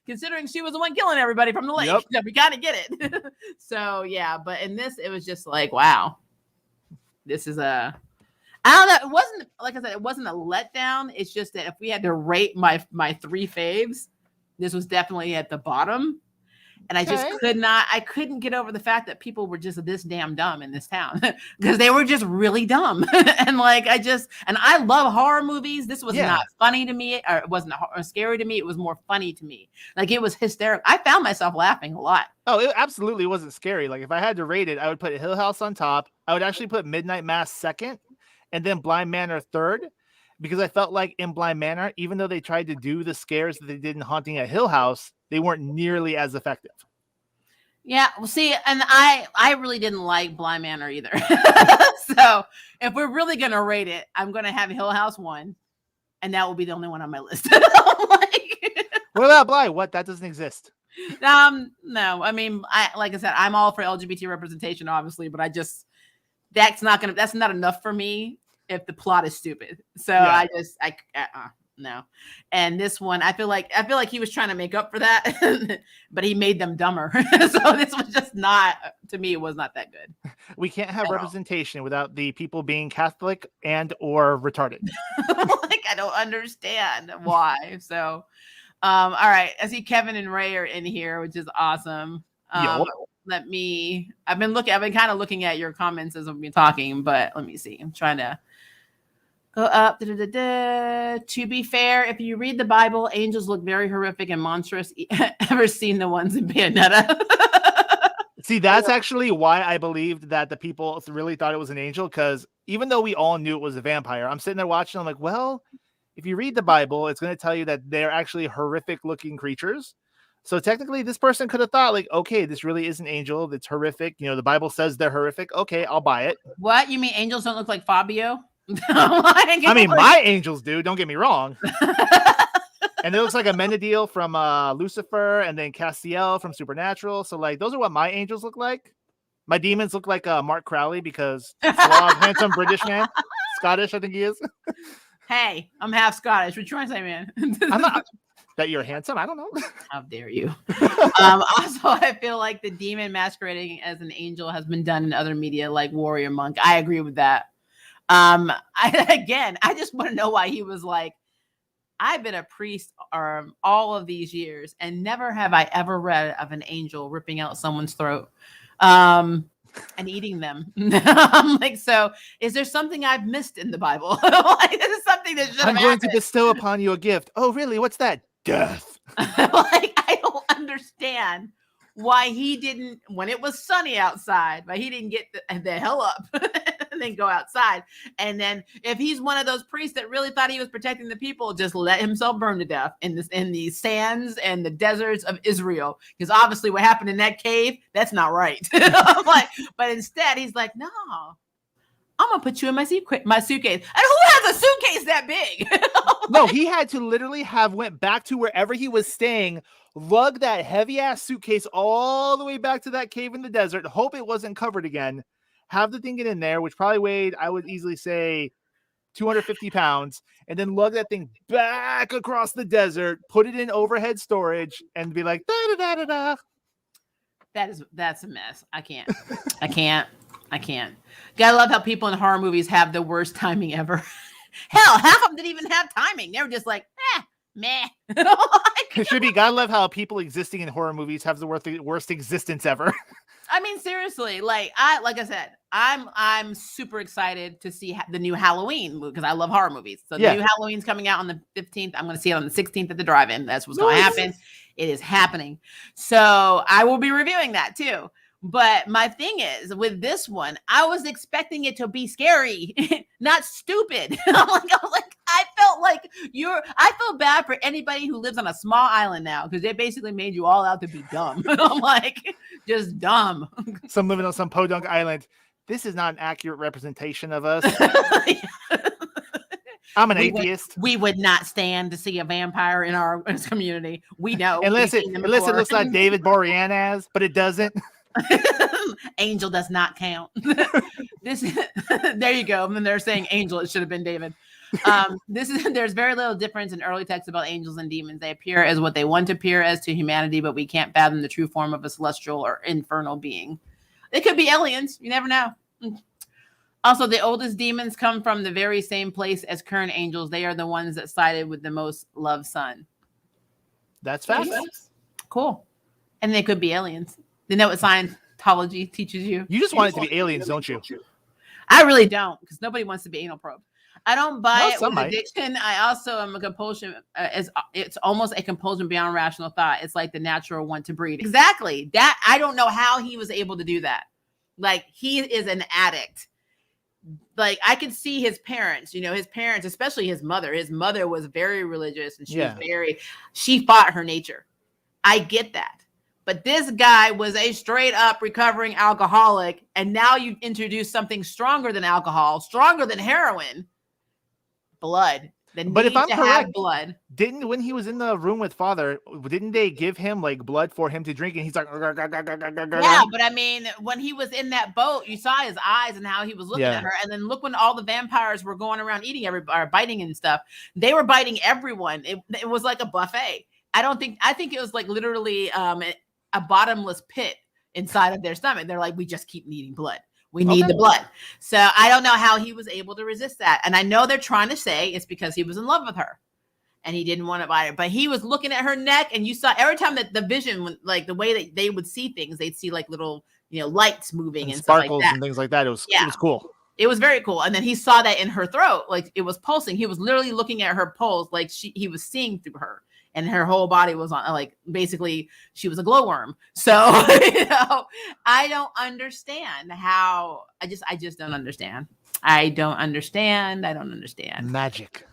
Considering she was the one killing everybody from the lake, we gotta get it. So yeah, but in this, it was just like, wow, this is I don't know. It wasn't, like I said, it wasn't a letdown. It's just that if we had to rate my 3 faves, this was definitely at the bottom. And I just couldn't get over the fact that people were just this damn dumb in this town because they were just really dumb. And I love horror movies. This was not funny to me, or it wasn't scary to me. It was more funny to me. Like, it was hysterical. I found myself laughing a lot. Oh, it absolutely wasn't scary. Like, if I had to rate it, I would put Hill House on top. I would actually put Midnight Mass second, and then Bly Manor third, because I felt like in Bly Manor, even though they tried to do the scares that they did in Haunting at Hill House, they weren't nearly as effective. Yeah, well, see, and I really didn't like Bly Manor either. So if we're really gonna rate it, I'm gonna have Hill House 1, and that will be the only one on my list. What about Bly? What? That doesn't exist. No, I mean, like I said, I'm all for LGBT representation, obviously, but that's not enough for me if the plot is stupid. So yeah. No. And this one, I feel like he was trying to make up for that, but he made them dumber. So this was just not, to me, it was not that good. We can't have representation without the people being Catholic and or retarded. Like, I don't understand why. So, all right. I see Kevin and Ray are in here, which is awesome. I've been kind of looking at your comments as we've been talking, but let me see. I'm trying to go up. To be fair, if you read the Bible, angels look very horrific and monstrous. Ever seen the ones in Bayonetta? See, that's actually why I believed that the people really thought it was an angel, because even though we all knew it was a vampire, I'm sitting there watching, I'm like, well, if you read the Bible, it's going to tell you that they're actually horrific looking creatures. So technically, this person could have thought, like, okay, this really is an angel. It's horrific. The Bible says they're horrific. Okay, I'll buy it. What? You mean angels don't look like Fabio? I mean, my angels do. Don't get me wrong. And it looks like a Menadil from Lucifer, and then Castiel from Supernatural. So, like, those are what my angels look like. My demons look like Mark Crowley, because suave, handsome British man, Scottish, I think he is. Hey, I'm half Scottish. What you trying to say, man? I'm not. That you're handsome? I don't know. How dare you? Also, I feel like the demon masquerading as an angel has been done in other media, like Warrior Monk. I agree with that. I just want to know why he was like, I've been a priest all of these years, and never have I ever read of an angel ripping out someone's throat and eating them. I'm like, so is there something I've missed in the Bible? Like, this is something that should have I'm going to bestow upon you a gift. Oh, really? What's that? Death. Like, I don't understand why he didn't, when it was sunny outside, but he didn't get the hell up and then go outside. And then if he's one of those priests that really thought he was protecting the people, just let himself burn to death in the sands and the deserts of Israel. Because obviously what happened in that cave, that's not right. I'm like, but instead he's like, no, I'm gonna put you in my suitcase. And who has a suitcase that big? No, he had to literally went back to wherever he was staying, lug that heavy ass suitcase all the way back to that cave in the desert, hope it wasn't covered again, have the thing get in there, which probably weighed, I would easily say, 250 pounds, and then lug that thing back across the desert, put it in overhead storage, and be like, da da da da da. That's a mess. I can't. Gotta love how people in horror movies have the worst timing ever. Hell, half of them didn't even have timing. They were just like, meh. It should be. Gotta love how people existing in horror movies have the worst existence ever. I mean, seriously, like I said, I'm super excited to see the new Halloween movie because I love horror movies. So the new Halloween's coming out on the 15th. I'm going to see it on the 16th at the drive-in. That's what's going to happen. It is happening. So I will be reviewing that too. But my thing is, with this one, I was expecting it to be scary, not stupid. I felt bad for anybody who lives on a small island now because they basically made you all out to be dumb. I'm like, just dumb. Some living on some podunk island. This is not an accurate representation of us. I'm an atheist. We would not stand to see a vampire in our community. We know. Unless it looks like David Boreanaz, but it doesn't. Angel does not count. There you go. And then they're saying Angel. It should have been David. There's very little difference in early texts about angels and demons. They appear as what they want to appear as to humanity, but we can't fathom the true form of a celestial or infernal being. They could be aliens. You never know. Also, the oldest demons come from the very same place as current angels. They are the ones that sided with the most loved son. That's fast. Cool. And they could be aliens. They know what Scientology teaches you. You just want it to be aliens, don't you? I really don't, because nobody wants to be anal probed. I don't buy it with might. addiction. I also am a compulsion. It's almost a compulsion beyond rational thought. It's like the natural want to breed. Exactly. That I don't know how he was able to do that. Like, he is an addict. Like, I could see his parents, especially his mother. His mother was very religious, and she fought her nature. I get that. But this guy was a straight up recovering alcoholic. And now you introduce something stronger than alcohol, stronger than heroin, blood. But if I'm correct, blood. When he was in the room with father, didn't they give him like blood for him to drink? And he's like, yeah, but I mean, when he was in that boat, you saw his eyes and how he was looking at her. And then look when all the vampires were going around eating everybody, or biting and stuff. They were biting everyone. It was like a buffet. I think it was like literally a bottomless pit inside of their stomach. They're like, we just keep needing blood. We need the blood. So I don't know how he was able to resist that. And I know they're trying to say it's because he was in love with her and he didn't want to bite her. But he was looking at her neck, and you saw every time that the vision, like the way that they would see things, they'd see like little, lights moving and sparkles stuff like that. And things like that. It was cool. It was very cool. And then he saw that in her throat, like it was pulsing. He was literally looking at her pulse, like he was seeing through her. And her whole body was on, like, basically she was a glowworm. So, I don't understand how, I just don't understand. I don't understand. Magic.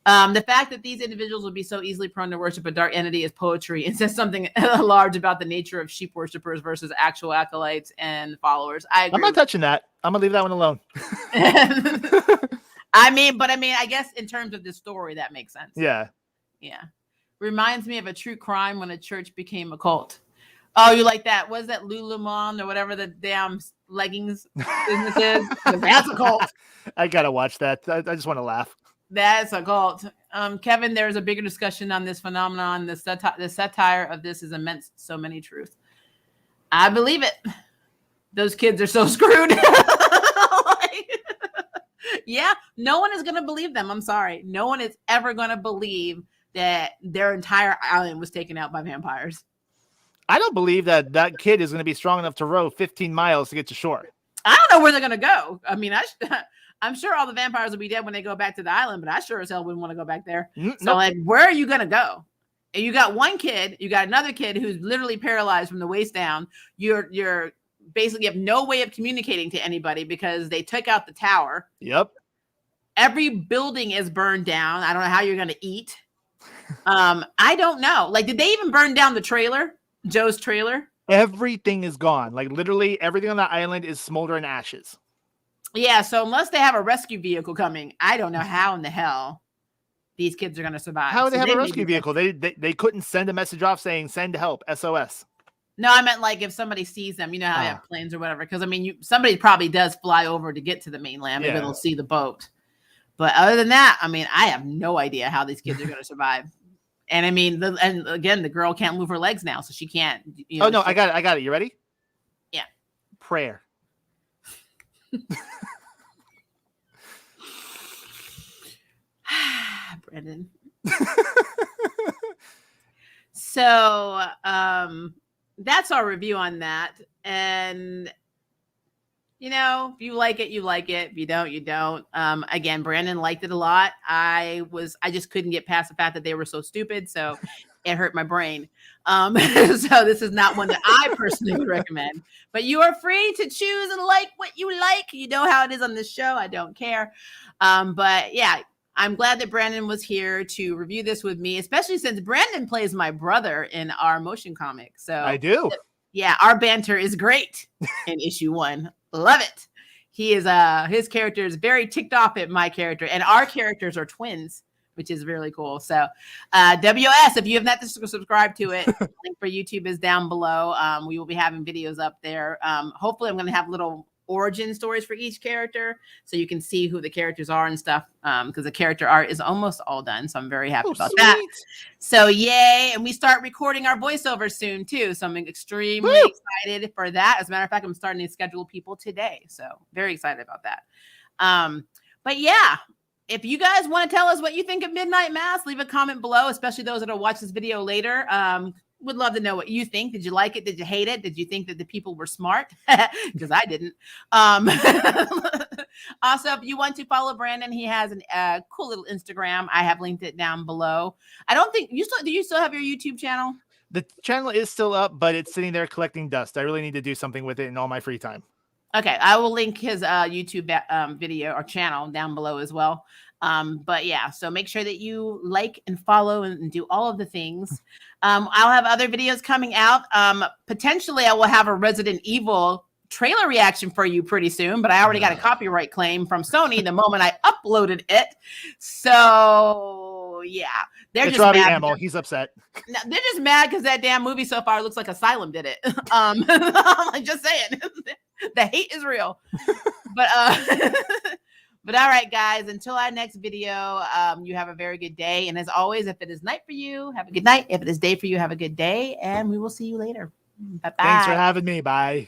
The fact that these individuals would be so easily prone to worship a dark entity is poetry. It says something large about the nature of sheep worshipers versus actual acolytes and followers. I agree. I'm not touching that. I'm going to leave that one alone. I mean, I guess in terms of this story, that makes sense. Yeah. Reminds me of a true crime when a church became a cult. Oh, you like that? Was that Lululemon or whatever the damn leggings business is? That's a cult. I gotta watch that. I just want to laugh. That's a cult. Kevin, there's a bigger discussion on this phenomenon. The satire of this is immense. So many truths. I believe it. Those kids are so screwed. No one is going to believe them. I'm sorry. No one is ever going to believe that their entire island was taken out by vampires. I don't believe that kid is going to be strong enough to row 15 miles to get to shore. I don't know where they're going to go. I mean, I'm sure all the vampires will be dead when they go back to the island, but I sure as hell wouldn't want to go back there. So, like, where are you going to go? And you got one kid, you got another kid who's literally paralyzed from the waist down. You're basically have no way of communicating to anybody because they took out the tower. Yep. Every building is burned down. I don't know how you're going to eat. I don't know. Like, did they even burn down the trailer? Joe's trailer? Everything is gone. Like, literally everything on the island is smoldering ashes. Yeah, so unless they have a rescue vehicle coming, I don't know how in the hell these kids are going to survive. How would they have a rescue vehicle? They couldn't send a message off saying, send help, SOS. No, I meant like if somebody sees them, you know how they have planes or whatever. Because, I mean, somebody probably does fly over to get to the mainland. Maybe they'll see the boat. But other than that, I mean, I have no idea how these kids are going to survive. And I mean, and again, the girl can't move her legs now, so she can't. I got it. You ready? Yeah. Prayer. Brandon. So that's our review on that. And you know, if you like it, you like it. If you don't, you don't. Again, Brandon liked it a lot. I just couldn't get past the fact that they were so stupid. So it hurt my brain. So this is not one that I personally would recommend. But you are free to choose and like what you like. You know how it is on this show. I don't care. But yeah, I'm glad that Brandon was here to review this with me, especially since Brandon plays my brother in our motion comic. So I do. Yeah, our banter is great in issue 1. Love it. He is his character is very ticked off at my character, and our characters are twins, which is really cool. So W.O.S, if you have not subscribed to it, the link for YouTube is down below. We will be having videos up there. Hopefully I'm going to have little origin stories for each character so you can see who the characters are and stuff, because the character art is almost all done, so I'm very happy about that. So yay. And we start recording our voiceovers soon too, so I'm extremely excited for that. As a matter of fact, I'm starting to schedule people today, so very excited about that. But yeah, if you guys want to tell us what you think of Midnight Mass, leave a comment below, especially those that will watch this video later. Would love to know what you think. Did you like it? Did you hate it? Did you think that the people were smart? Because I didn't. Also, if you want to follow Brandon, he has a cool little Instagram. I have linked it down below. I don't think do you still have your YouTube channel? The channel is still up, but it's sitting there collecting dust. I really need to do something with it in all my free time. Okay, I will link his YouTube video or channel down below as well. But yeah, so make sure that you like and follow and do all of the things. I'll have other videos coming out. Potentially I will have a Resident Evil trailer reaction for you pretty soon, but I already got a copyright claim from Sony the moment I uploaded it. So yeah, they're it's just Robbie mad. Ammo. He's upset. No, they're just mad because that damn movie so far looks like Asylum did it. I'm just saying, the hate is real. But but all right, guys, until our next video, you have a very good day. And as always, if it is night for you, have a good night. If it is day for you, have a good day. And we will see you later. Bye-bye. Thanks for having me. Bye.